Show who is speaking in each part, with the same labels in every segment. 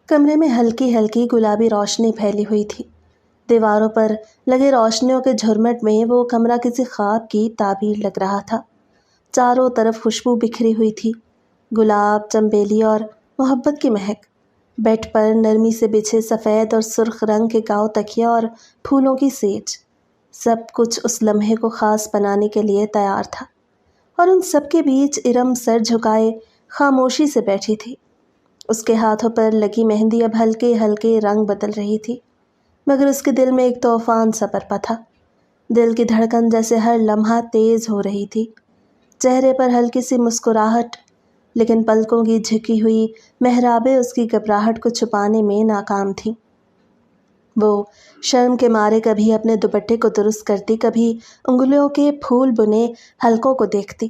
Speaker 1: کمرے میں ہلکی ہلکی گلابی روشنی پھیلی ہوئی تھی۔ دیواروں پر لگے روشنیوں کے جھرمٹ میں وہ کمرہ کسی خواب کی تعبیر لگ رہا تھا۔ چاروں طرف خوشبو بکھری ہوئی تھی، گلاب، چنبیلی اور محبت کی مہک۔ بیڈ پر نرمی سے بچھے سفید اور سرخ رنگ کے گاؤ تکیا اور پھولوں کی سیج، سب کچھ اس لمحے کو خاص بنانے کے لیے تیار تھا۔ اور ان سب کے بیچ ارم سر جھکائے خاموشی سے بیٹھی تھی۔ اس کے ہاتھوں پر لگی مہندی اب ہلکے ہلکے رنگ بدل رہی تھی، مگر اس کے دل میں ایک طوفان سا برپا تھا۔ دل کی دھڑکن جیسے ہر لمحہ تیز ہو رہی تھی، چہرے پر ہلکی سی مسکراہٹ، لیکن پلکوں کی جھکی ہوئی محرابیں اس کی گھبراہٹ کو چھپانے میں ناکام تھیں۔ وہ شرم کے مارے کبھی اپنے دوپٹے کو درست کرتی، کبھی انگلیوں کے پھول بنے حلقوں کو دیکھتی،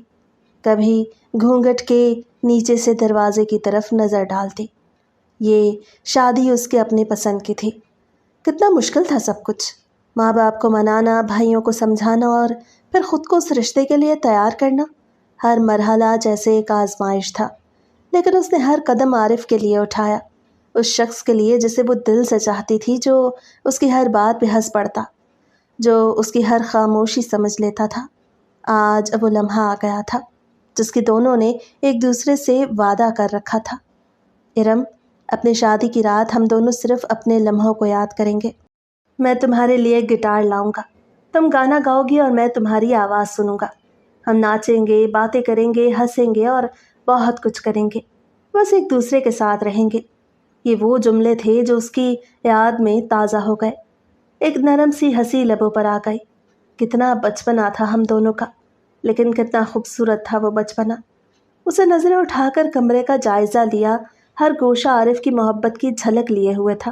Speaker 1: کبھی گھونگھٹ کے نیچے سے دروازے کی طرف نظر ڈالتی۔ یہ شادی اس کے اپنی پسند کی تھی۔ کتنا مشکل تھا سب کچھ، ماں باپ کو منانا، بھائیوں کو سمجھانا اور پھر خود کو اس رشتے کے لیے تیار کرنا۔ ہر مرحلہ جیسے ایک آزمائش تھا، لیکن اس نے ہر قدم عارف کے لیے اٹھایا، اس شخص کے لیے جسے وہ دل سے چاہتی تھی، جو اس کی ہر بات پہ ہنس پڑتا، جو اس کی ہر خاموشی سمجھ لیتا تھا۔ آج اب وہ لمحہ آ گیا تھا جس کی دونوں نے ایک دوسرے سے وعدہ کر رکھا تھا۔ ارم، اپنی شادی کی رات ہم دونوں صرف اپنے لمحوں کو یاد کریں گے۔ میں تمہارے لیے گٹار لاؤں گا، تم گانا گاؤ گی اور میں تمہاری آواز سنوں گا۔ ہم ناچیں گے، باتیں کریں گے، ہنسیں گے اور بہت کچھ کریں گے، بس ایک دوسرے کے ساتھ رہیں گے۔ یہ وہ جملے تھے جو اس کی یاد میں تازہ ہو گئے، ایک نرم سی ہنسی لبوں پر آ گئی۔ کتنا بچپنا تھا ہم دونوں کا، لیکن کتنا خوبصورت تھا وہ بچپنا۔ اسے نظریں اٹھا کر کمرے کا جائزہ لیا، ہر گوشہ عارف کی محبت کی جھلک لیے ہوئے تھا۔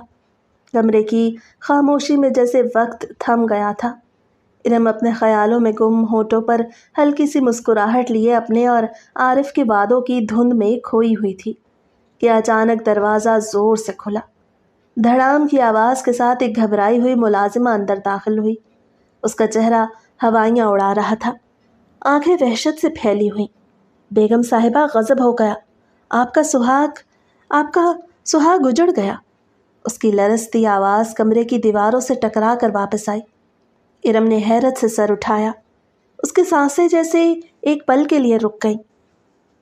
Speaker 1: کمرے کی خاموشی میں جیسے وقت تھم گیا تھا۔ ارم اپنے خیالوں میں گم، ہونٹوں پر ہلکی سی مسکراہٹ لیے اپنے اور عارف کے وعدوں کی دھند میں کھوئی ہوئی تھی کہ اچانک دروازہ زور سے کھلا۔ دھڑام کی آواز کے ساتھ ایک گھبرائی ہوئی ملازمہ اندر داخل ہوئی۔ اس کا چہرہ ہوائیاں اڑا رہا تھا، آنکھیں وحشت سے پھیلی ہوئیں۔ بیگم صاحبہ، غضب ہو گیا، آپ کا سہاگ اجڑ گیا۔ اس کی لرزتی آواز کمرے کی دیواروں سے ٹکرا کر واپس آئی۔ ارم نے حیرت سے سر اٹھایا، اس کی سانسیں جیسے ایک پل کے لیے رک گئیں۔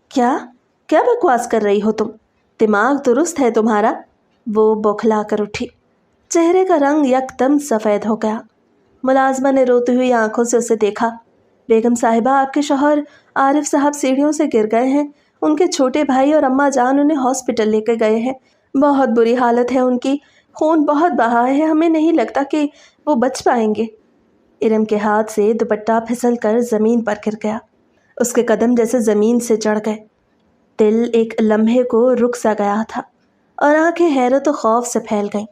Speaker 1: کیا بکواس کر رہی ہو تم؟ دماغ درست ہے تمہارا؟ وہ بوکھلا کر اٹھی، چہرے کا رنگ یکدم سفید ہو گیا۔ ملازمہ نے روتی ہوئی آنکھوں سے اسے دیکھا۔ بیگم صاحبہ، آپ کے شوہر عارف صاحب سیڑھیوں سے گر گئے ہیں، ان کے چھوٹے بھائی اور اماں جان انہیں ہاسپٹل لے کے گئے ہیں، بہت بری حالت ہے ان کی، خون بہت بہا ہے، ہمیں نہیں لگتا کہ وہ بچ پائیں گے۔ ارم کے ہاتھ سے دوپٹہ پھسل کر زمین پر گر گیا، اس کے قدم جیسے زمین سے چڑھ گئے۔ دل ایک لمحے کو رک سا گیا تھا اور آنکھیں حیرت و خوف سے پھیل گئیں۔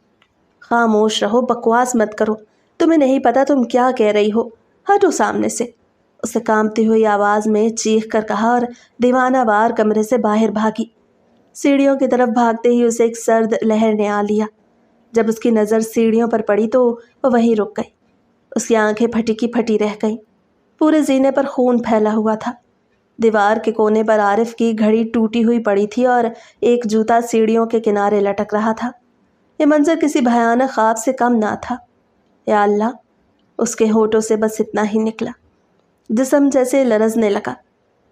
Speaker 1: خاموش رہو، بکواس مت کرو، تمہیں نہیں پتا تم کیا کہہ رہی ہو، ہٹو سامنے سے، اسے کانپتی ہوئی آواز میں چیخ کر کہا اور دیوانہ وار کمرے سے باہر بھاگی۔ سیڑھیوں کی طرف بھاگتے ہی اسے ایک سرد لہر نے آ لیا۔ جب اس کی نظر سیڑھیوں پر پڑی تو وہ وہیں رک گئی، اس کی آنکھیں پھٹی کی پھٹی رہ گئیں، پورے سینے پر خون پھیلا ہوا تھا۔ دیوار کے کونے پر عارف کی گھڑی ٹوٹی ہوئی پڑی تھی اور ایک جوتا سیڑھیوں کے کنارے لٹک رہا تھا۔ یہ منظر کسی بھیانک خواب سے کم نہ تھا۔ یا اللہ، اس کے ہونٹوں سے بس اتنا ہی نکلا۔ جسم جیسے لرزنے لگا،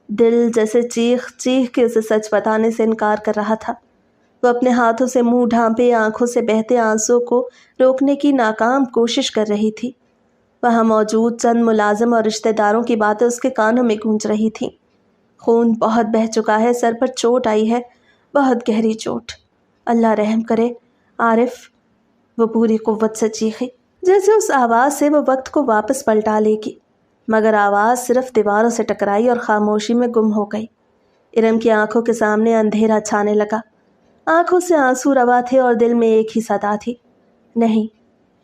Speaker 1: دل جیسے چیخ چیخ کے اسے سچ بتانے سے انکار کر رہا تھا۔ وہ اپنے ہاتھوں سے منہ ڈھانپے آنکھوں سے بہتے آنسوں کو روکنے کی ناکام کوشش کر رہی تھی۔ وہاں موجود چند ملازم اور رشتہ داروں کی باتیں اس کے کانوں میں گونج رہی تھیں۔ خون بہت بہہ چکا ہے، سر پر چوٹ آئی ہے، بہت گہری چوٹ، اللہ رحم کرے عارف، وہ پوری قوت سے چیخی، جیسے اس آواز سے وہ وقت کو واپس پلٹا لے گی، مگر آواز صرف دیواروں سے ٹکرائی اور خاموشی میں گم ہو گئی۔ ارم کی آنکھوں کے سامنے اندھیرا چھانے لگا، آنکھوں سے آنسو روا تھے اور دل میں ایک ہی صدا تھی، نہیں،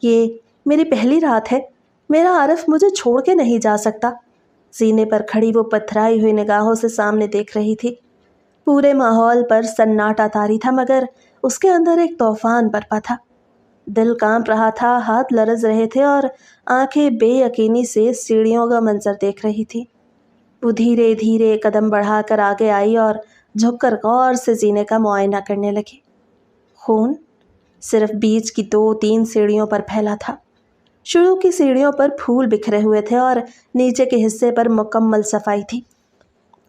Speaker 1: یہ میری پہلی رات ہے، میرا عارف مجھے چھوڑ کے نہیں جا سکتا۔ سینے پر کھڑی وہ پتھرائی ہوئی نگاہوں سے سامنے دیکھ رہی تھی۔ پورے ماحول پر سناٹا طاری تھا، مگر اس کے اندر ایک طوفان برپا تھا۔ دل کانپ رہا تھا، ہاتھ لرز رہے تھے اور آنکھیں بے یقینی سے سیڑھیوں کا منظر دیکھ رہی تھی۔ وہ دھیرے دھیرے قدم بڑھا کر آگے آئی اور جھک کر غور سے سینے کا معائنہ کرنے لگی۔ خون صرف بیچ کی 2-3 سیڑھیوں پر پھیلا تھا۔ شروع کی سیڑھیوں پر پھول بکھرے ہوئے تھے اور نیچے کے حصے پر مکمل صفائی تھی۔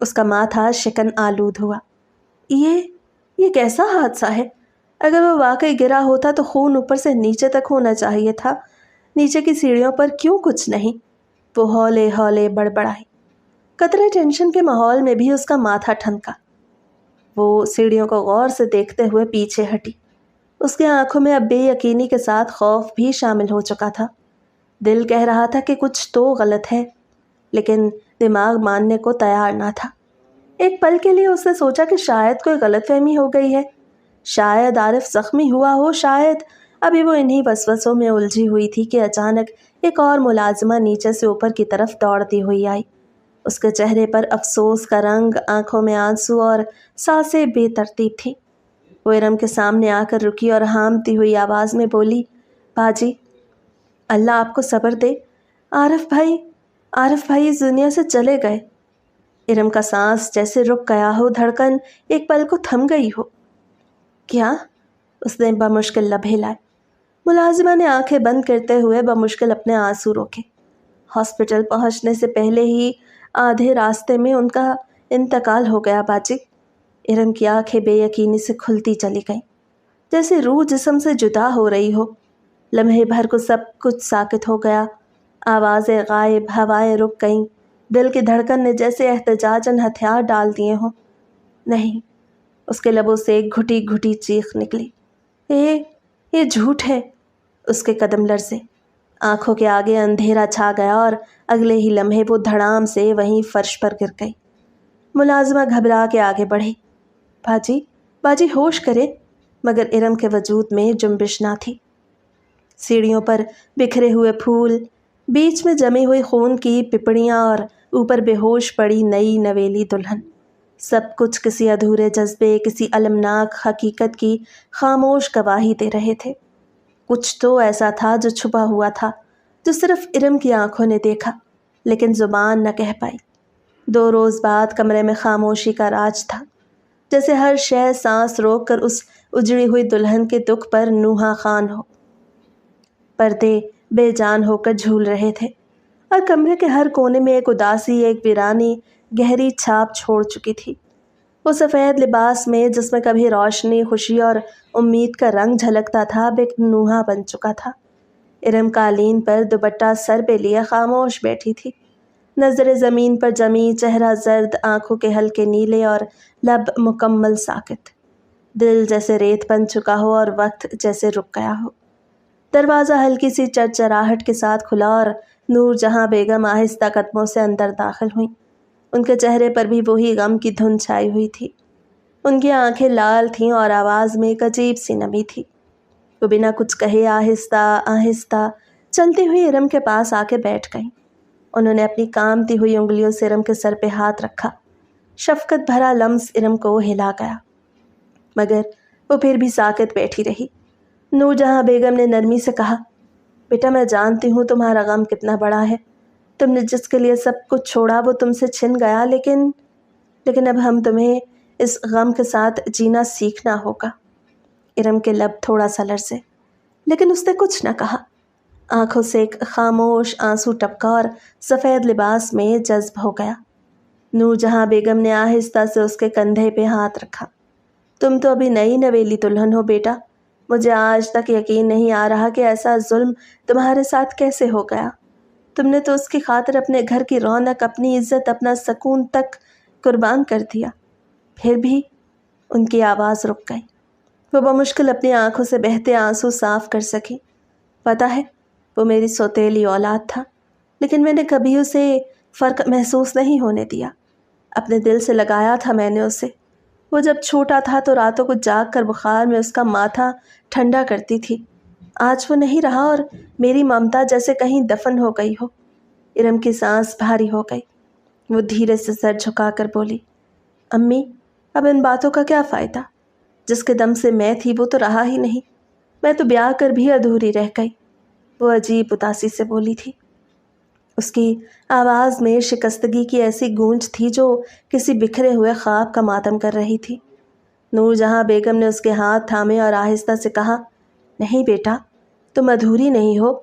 Speaker 1: اس کا ماتھا شکن آلود ہوا۔ یہ کیسا حادثہ ہے؟ اگر وہ واقعی گرا ہوتا تو خون اوپر سے نیچے تک ہونا چاہیے تھا، نیچے کی سیڑھیوں پر کیوں کچھ نہیں؟ وہ ہولے ہولے بڑبڑائی۔ قطرے ٹینشن کے ماحول میں بھی اس کا ماتھا ٹھنکا۔ وہ سیڑھیوں کو غور سے دیکھتے ہوئے پیچھے ہٹی۔ اس کی آنکھوں میں اب بے یقینی کے ساتھ خوف بھی شامل ہو چکا تھا۔ دل کہہ رہا تھا کہ کچھ تو غلط ہے، لیکن دماغ ماننے کو تیار نہ تھا۔ ایک پل کے لیے اس نے سوچا کہ شاید کوئی غلط فہمی ہو گئی ہے، شاید عارف زخمی ہوا ہو، شاید ابھی وہ انہی وسوسوں میں الجھی ہوئی تھی کہ اچانک ایک اور ملازمہ نیچے سے اوپر کی طرف دوڑتی ہوئی آئی۔ اس کے چہرے پر افسوس کا رنگ، آنکھوں میں آنسو اور سانسیں بے ترتیب تھی۔ وہ ارم کے سامنے آ کر رکی اور ہامتی ہوئی آواز میں بولی، باجی، اللہ آپ کو صبر دے، عارف بھائی اس دنیا سے چلے گئے۔ ارم کا سانس جیسے رک گیا ہو، دھڑکن ایک پل کو تھم گئی ہو۔ کیا؟ اس نے بمشکل لب ہلائے۔ ملازمہ نے آنکھیں بند کرتے ہوئے بمشکل اپنے آنسو روکے۔ ہاسپٹل پہنچنے سے پہلے ہی آدھے راستے میں ان کا انتقال ہو گیا باجی۔ ارم کی آنکھیں بے یقینی سے کھلتی چلی گئیں، جیسے روح جسم سے جدا ہو رہی ہو۔ لمحے بھر کو سب کچھ ساکت ہو گیا، آوازیں غائب، ہوائیں رک گئیں، دل کی دھڑکن نے جیسے احتجاجاً ہتھیار ڈال دیے ہوں۔ نہیں، اس کے لبوں سے ایک گھٹی گھٹی چیخ نکلی، یہ جھوٹ ہے۔ اس کے قدم لرزے، آنکھوں کے آگے اندھیرا چھا گیا اور اگلے ہی لمحے وہ دھڑام سے وہیں فرش پر گر گئی۔ ملازمہ گھبرا کے آگے بڑھی، باجی ہوش کرے، مگر ارم کے وجود میں جنبش نہ تھی۔ سیڑھیوں پر بکھرے ہوئے پھول، بیچ میں جمی ہوئی خون کی پپڑیاں اور اوپر بے ہوش پڑی نئی نویلی دلہن، سب کچھ کسی ادھورے جذبے، کسی المناک حقیقت کی خاموش گواہی دے رہے تھے۔ کچھ تو ایسا تھا جو چھپا ہوا تھا، جو صرف ارم کی آنکھوں نے دیکھا، لیکن زبان نہ کہہ پائی۔ 2 روز بعد کمرے میں خاموشی کا راج تھا، جیسے ہر شے سانس روک کر اس اجڑی ہوئی دلہن کے دکھ پر نوحہ خوان ہو۔ پردے بے جان ہو کر جھول رہے تھے اور کمرے کے ہر کونے میں ایک اداسی، ایک ویرانی گہری چھاپ چھوڑ چکی تھی۔ وہ سفید لباس میں جس میں کبھی روشنی، خوشی اور امید کا رنگ جھلکتا تھا، اب ایک نوحہ بن چکا تھا۔ ارم قالین پر دوپٹہ سر پہ لیے خاموش بیٹھی تھی، نظر زمین پر جمی، چہرہ زرد، آنکھوں کے ہلکے نیلے اور لب مکمل ساکت۔ دل جیسے ریت بن چکا ہو اور وقت جیسے رک گیا ہو۔ دروازہ ہلکی سی چرچراہٹ کے ساتھ کھلا اور نور جہاں بیگم آہستہ قدموں سے اندر داخل ہوئیں۔ ان کے چہرے پر بھی وہی غم کی دھند چھائی ہوئی تھی۔ ان کی آنکھیں لال تھیں اور آواز میں ایک عجیب سی نمی تھی۔ وہ بنا کچھ کہے آہستہ آہستہ چلتی ہوئی ارم کے پاس آ کے بیٹھ گئیں۔ انہوں نے اپنی کامتی ہوئی انگلیوں سے ارم کے سر پہ ہاتھ رکھا۔ شفقت بھرا لمس ارم کو ہلا گیا، مگر وہ پھر بھی ساکت بیٹھی رہی۔ نور جہاں بیگم نے نرمی سے کہا، بیٹا میں جانتی ہوں تمہارا غم کتنا بڑا ہے، تم نے جس کے لیے سب کچھ چھوڑا وہ تم سے چھن گیا، لیکن اب ہم تمہیں اس غم کے ساتھ جینا سیکھنا ہوگا۔ ارم کے لب تھوڑا سا لرزے، لیکن اس نے کچھ نہ کہا۔ آنکھوں سے ایک خاموش آنسو ٹپکا اور سفید لباس میں جذب ہو گیا۔ نور جہاں بیگم نے آہستہ سے اس کے کندھے پہ ہاتھ رکھا۔ تم تو ابھی نئی نویلی دلہن ہو بیٹا، مجھے آج تک یقین نہیں آ رہا کہ ایسا ظلم تمہارے ساتھ کیسے ہو گیا۔ تم نے تو اس کی خاطر اپنے گھر کی رونق، اپنی عزت، اپنا سکون تک قربان کر دیا۔ پھر بھی ان کی آواز رک گئی۔ وہ بمشکل اپنی آنکھوں سے بہتے آنسو صاف کر سکی۔ پتہ ہے وہ میری سوتیلی اولاد تھا، لیکن میں نے کبھی اسے فرق محسوس نہیں ہونے دیا۔ اپنے دل سے لگایا تھا میں نے اسے۔ وہ جب چھوٹا تھا تو راتوں کو جاگ کر بخار میں اس کا ماتھا ٹھنڈا کرتی تھی۔ آج وہ نہیں رہا اور میری ممتا جیسے کہیں دفن ہو گئی ہو۔ ارم کی سانس بھاری ہو گئی۔ وہ دھیرے سے سر جھکا کر بولی، امی اب ان باتوں کا کیا فائدہ؟ جس کے دم سے میں تھی وہ تو رہا ہی نہیں، میں تو بیاہ کر بھی ادھوری رہ گئی۔ وہ عجیب اداسی سے بولی تھی۔ اس کی آواز میں شکستگی کی ایسی گونج تھی جو کسی بکھرے ہوئے خواب کا ماتم کر رہی تھی۔ نور جہاں بیگم نے اس کے ہاتھ تھامے اور آہستہ سے کہا، نہیں بیٹا، تم ادھوری نہیں ہو،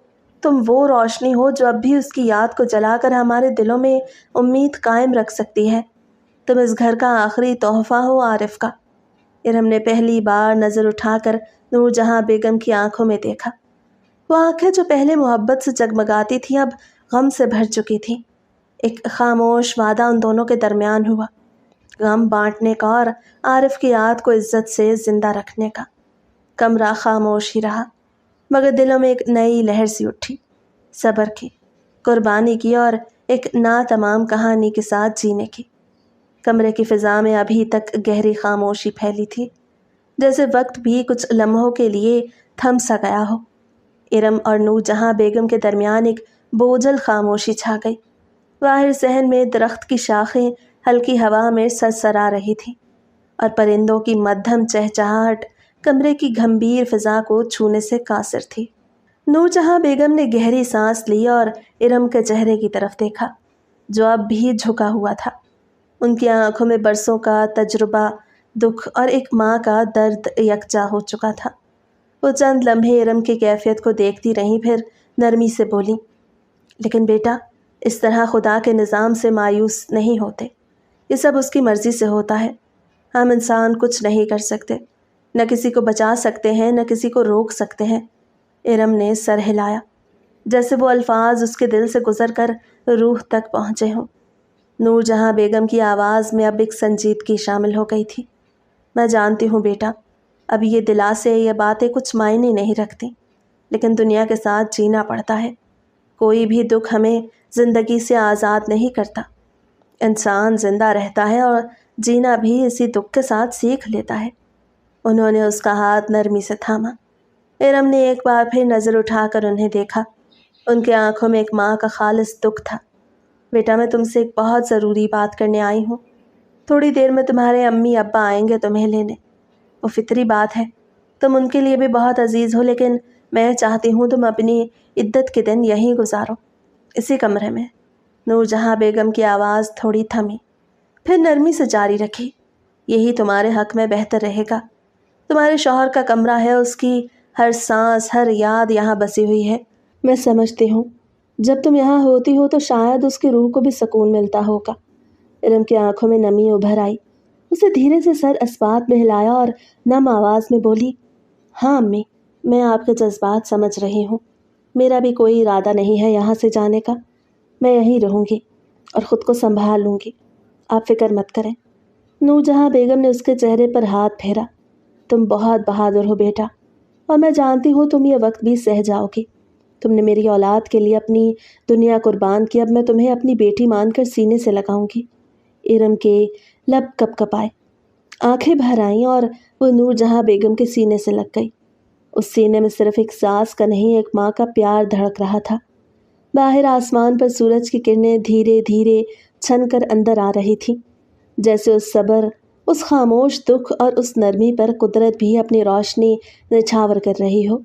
Speaker 1: تم وہ روشنی ہو جو اب بھی اس کی یاد کو جلا کر ہمارے دلوں میں امید قائم رکھ سکتی ہے۔ تم اس گھر کا آخری تحفہ ہو عارف کا۔ ارم نے پہلی بار نظر اٹھا کر نور جہاں بیگم کی آنکھوں میں دیکھا۔ وہ آنکھیں جو پہلے محبت سے جگمگاتی تھیں اب غم سے بھر چکی تھیں۔ ایک خاموش وعدہ ان دونوں کے درمیان ہوا، غم بانٹنے کا اور عارف کی یاد کو عزت سے زندہ رکھنے کا۔ کمرہ خاموش ہی رہا، مگر دلوں میں ایک نئی لہر سی اٹھی، صبر کی، قربانی کی اور ایک ناتمام کہانی کے ساتھ جینے کی۔ کمرے کی فضا میں ابھی تک گہری خاموشی پھیلی تھی، جیسے وقت بھی کچھ لمحوں کے لیے تھم سا گیا ہو۔ ارم اور نور جہاں بیگم کے درمیان ایک بوجھل خاموشی چھا گئی۔ باہر صحن میں درخت کی شاخیں ہلکی ہوا میں سرسرا رہی تھیں اور پرندوں کی مدھم چہچہاہٹ کمرے کی گھمبیر فضا کو چھونے سے قاصر تھی۔ نور جہاں بیگم نے گہری سانس لی اور ارم کے چہرے کی طرف دیکھا، جو اب بھی جھکا ہوا تھا۔ ان کی آنکھوں میں برسوں کا تجربہ، دکھ اور ایک ماں کا درد یکجا ہو چکا تھا۔ وہ چند لمحے ارم کی کیفیت کو دیکھتی رہیں، پھر نرمی سے بولی، لیکن بیٹا، اس طرح خدا کے نظام سے مایوس نہیں ہوتے، یہ سب اس کی مرضی سے ہوتا ہے۔ ہم انسان کچھ نہیں کر سکتے، نہ کسی کو بچا سکتے ہیں نہ کسی کو روک سکتے ہیں۔ ارم نے سر ہلایا، جیسے وہ الفاظ اس کے دل سے گزر کر روح تک پہنچے ہوں۔ نور جہاں بیگم کی آواز میں اب ایک سنجیدگی شامل ہو گئی تھی۔ میں جانتی ہوں بیٹا، اب یہ دلاسے، یہ باتیں کچھ معنی نہیں رکھتی، لیکن دنیا کے ساتھ جینا پڑتا ہے۔ کوئی بھی دکھ ہمیں زندگی سے آزاد نہیں کرتا۔ انسان زندہ رہتا ہے اور جینا بھی اسی دکھ کے ساتھ سیکھ لیتا ہے۔ انہوں نے اس کا ہاتھ نرمی سے تھاما۔ ارم نے ایک بار پھر نظر اٹھا کر انہیں دیکھا۔ ان کے آنکھوں میں ایک ماں کا خالص دکھ تھا۔ بیٹا، میں تم سے ایک بہت ضروری بات کرنے آئی ہوں۔ تھوڑی دیر میں تمہارے امی ابا آئیں گے تمہیں لینے۔ وہ فطری بات ہے، تم ان کے لیے بھی بہت عزیز ہو، لیکن میں چاہتی ہوں تم اپنی عدت کے دن یہیں گزارو، اسی کمرے میں۔ نور جہاں بیگم کی آواز تھوڑی تھمی، پھر نرمی سے جاری رکھی، یہی تمہارے حق میں بہتر رہے گا۔ تمہارے شوہر کا کمرہ ہے، اس کی ہر سانس، ہر یاد یہاں بسی ہوئی ہے۔ میں سمجھتی ہوں جب تم یہاں ہوتی ہو تو شاید اس کی روح کو بھی سکون ملتا ہوگا۔ ارم کی آنکھوں میں نمی ابھر آئی، اسے دھیرے سے سر اسبات میں ہلایا اور نم آواز میں بولی، ہاں امی، میں آپ کے جذبات سمجھ رہی ہوں۔ میرا بھی کوئی ارادہ نہیں ہے یہاں سے جانے کا، میں یہیں رہوں گی اور خود کو سنبھال لوں گی، آپ فکر مت کریں۔ نور جہاں بیگم نے اس کے چہرے پر ہاتھ پھیرا، تم بہت بہادر ہو بیٹا، اور میں جانتی ہوں تم یہ وقت بھی سہ جاؤ گی۔ تم نے میری اولاد کے لیے اپنی دنیا قربان کی، اب میں تمہیں اپنی بیٹی مان کر سینے سے لگاؤں گی۔ ارم کے لب کپ کپائے، آنکھیں بھر آئیں اور وہ نور جہاں بیگم کے سینے سے لگ گئی۔ اس سینے میں صرف ایک ساس کا نہیں، ایک ماں کا پیار دھڑک رہا تھا۔ باہر آسمان پر سورج کی کرنیں دھیرے دھیرے چھن کر اندر آ رہی تھیں، جیسے اس صبر، اس خاموش دکھ اور اس نرمی پر قدرت بھی اپنی روشنی نچھاور کر رہی ہو۔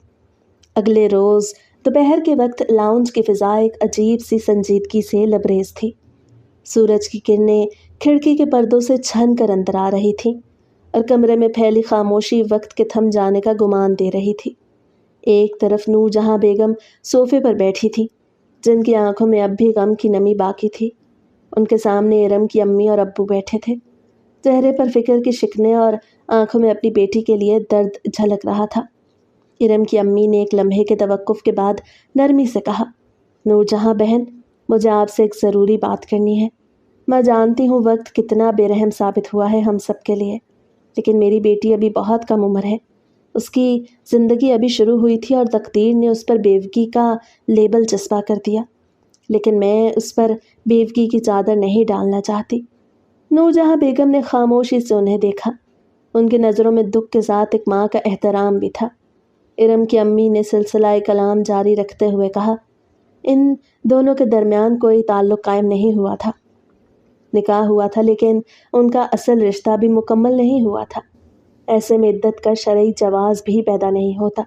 Speaker 1: اگلے روز دوپہر کے وقت لاؤنج کی فضا ایک عجیب سی سنجیدگی سے لبریز تھی۔ سورج کی کرنیں کھڑکی کے پردوں سے چھن کر اندر آ رہی تھیں اور کمرے میں پھیلی خاموشی وقت کے تھم جانے کا گمان دے رہی تھی۔ ایک طرف نور جہاں بیگم صوفے پر بیٹھی تھی، جن کی آنکھوں میں اب بھی غم کی نمی باقی تھی۔ ان کے سامنے ارم کی امی اور ابو بیٹھے تھے، چہرے پر فکر کی شکنیں اور آنکھوں میں اپنی بیٹی کے لیے درد جھلک رہا تھا۔ ارم کی امی نے ایک لمحے کے توقف کے بعد نرمی سے کہا، نور جہاں بہن، مجھے آپ سے ایک ضروری بات کرنی ہے۔ میں جانتی ہوں وقت کتنا بے رحم ثابت ہوا ہے ہم سب کے لیے، لیکن میری بیٹی ابھی بہت کم عمر ہے، اس کی زندگی ابھی شروع ہوئی تھی اور تقدیر نے اس پر بیوگی کا لیبل چسپاں کر دیا، لیکن میں اس پر بیوگی کی چادر نہیں ڈالنا چاہتی۔ نور جہاں بیگم نے خاموشی سے انہیں دیکھا، ان کی نظروں میں دکھ کے ساتھ ایک ماں کا احترام بھی تھا۔ ارم کی امی نے سلسلہ کلام جاری رکھتے ہوئے کہا، ان دونوں کے درمیان کوئی تعلق قائم نہیں ہوا تھا، نکاح ہوا تھا، لیکن ان کا اصل رشتہ بھی مکمل نہیں ہوا تھا۔ ایسے میں عدت کا شرعی جواز بھی پیدا نہیں ہوتا،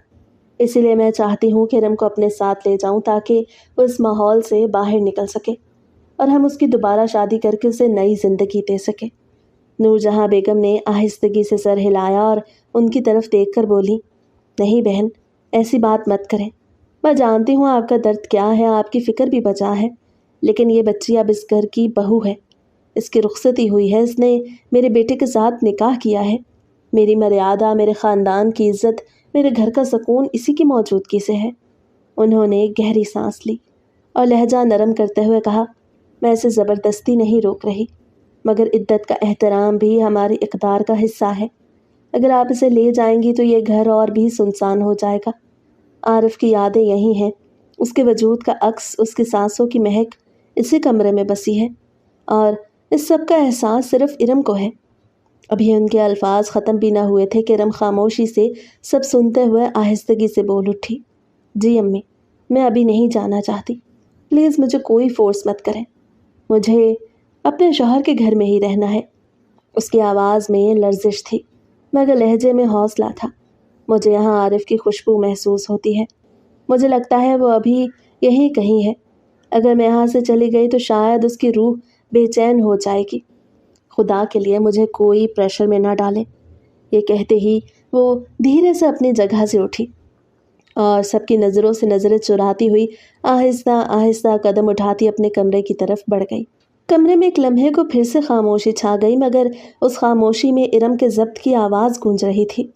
Speaker 1: اسی لیے میں چاہتی ہوں کہ ارم کو اپنے ساتھ لے جاؤں تاکہ وہ اس ماحول سے باہر نکل سکے اور ہم اس کی دوبارہ شادی کر کے اسے نئی زندگی دے سکیں۔ نور جہاں بیگم نے آہستگی سے سر ہلایا اور ان کی طرف دیکھ کر بولی، نہیں بہن، ایسی بات مت کریں۔ میں جانتی ہوں آپ کا درد کیا ہے، آپ کی فکر بھی بجا ہے، لیکن یہ بچی اب اس گھر کی بہو ہے، اس کی رخصتی ہوئی ہے، اس نے میرے بیٹے کے ساتھ نکاح کیا ہے۔ میری مریادہ، میرے خاندان کی عزت، میرے گھر کا سکون اسی کی موجودگی سے ہے۔ انہوں نے گہری سانس لی اور لہجہ نرم کرتے ہوئے کہا، میں اسے زبردستی نہیں روک رہی، مگر عدت کا احترام بھی ہماری اقدار کا حصہ ہے۔ اگر آپ اسے لے جائیں گی تو یہ گھر اور بھی سنسان ہو جائے گا۔ عارف کی یادیں یہی ہیں، اس کے وجود کا عکس، اس کی سانسوں کی مہک اسی کمرے میں بسی ہے، اور اس سب کا احساس صرف ارم کو ہے۔ ابھی ان کے الفاظ ختم بھی نہ ہوئے تھے کہ ارم خاموشی سے سب سنتے ہوئے آہستگی سے بول اٹھی، جی امی، میں ابھی نہیں جانا چاہتی، پلیز مجھے کوئی فورس مت کریں، مجھے اپنے شوہر کے گھر میں ہی رہنا ہے۔ اس کی آواز میں لرزش تھی مگر لہجے میں حوصلہ تھا۔ مجھے یہاں عارف کی خوشبو محسوس ہوتی ہے، مجھے لگتا ہے وہ ابھی یہیں کہیں ہے۔ اگر میں یہاں سے چلی گئی تو شاید اس کی روح بے چین ہو جائے گی۔ خدا کے لیے مجھے کوئی پریشر میں نہ ڈالیں۔ یہ کہتے ہی وہ دھیرے سے اپنی جگہ سے اٹھی اور سب کی نظروں سے نظریں چراتی ہوئی آہستہ آہستہ قدم اٹھاتی اپنے کمرے کی طرف بڑھ گئی۔ کمرے میں ایک لمحے کو پھر سے خاموشی چھا گئی، مگر اس خاموشی میں ارم کے ضبط کی آواز گونج رہی تھی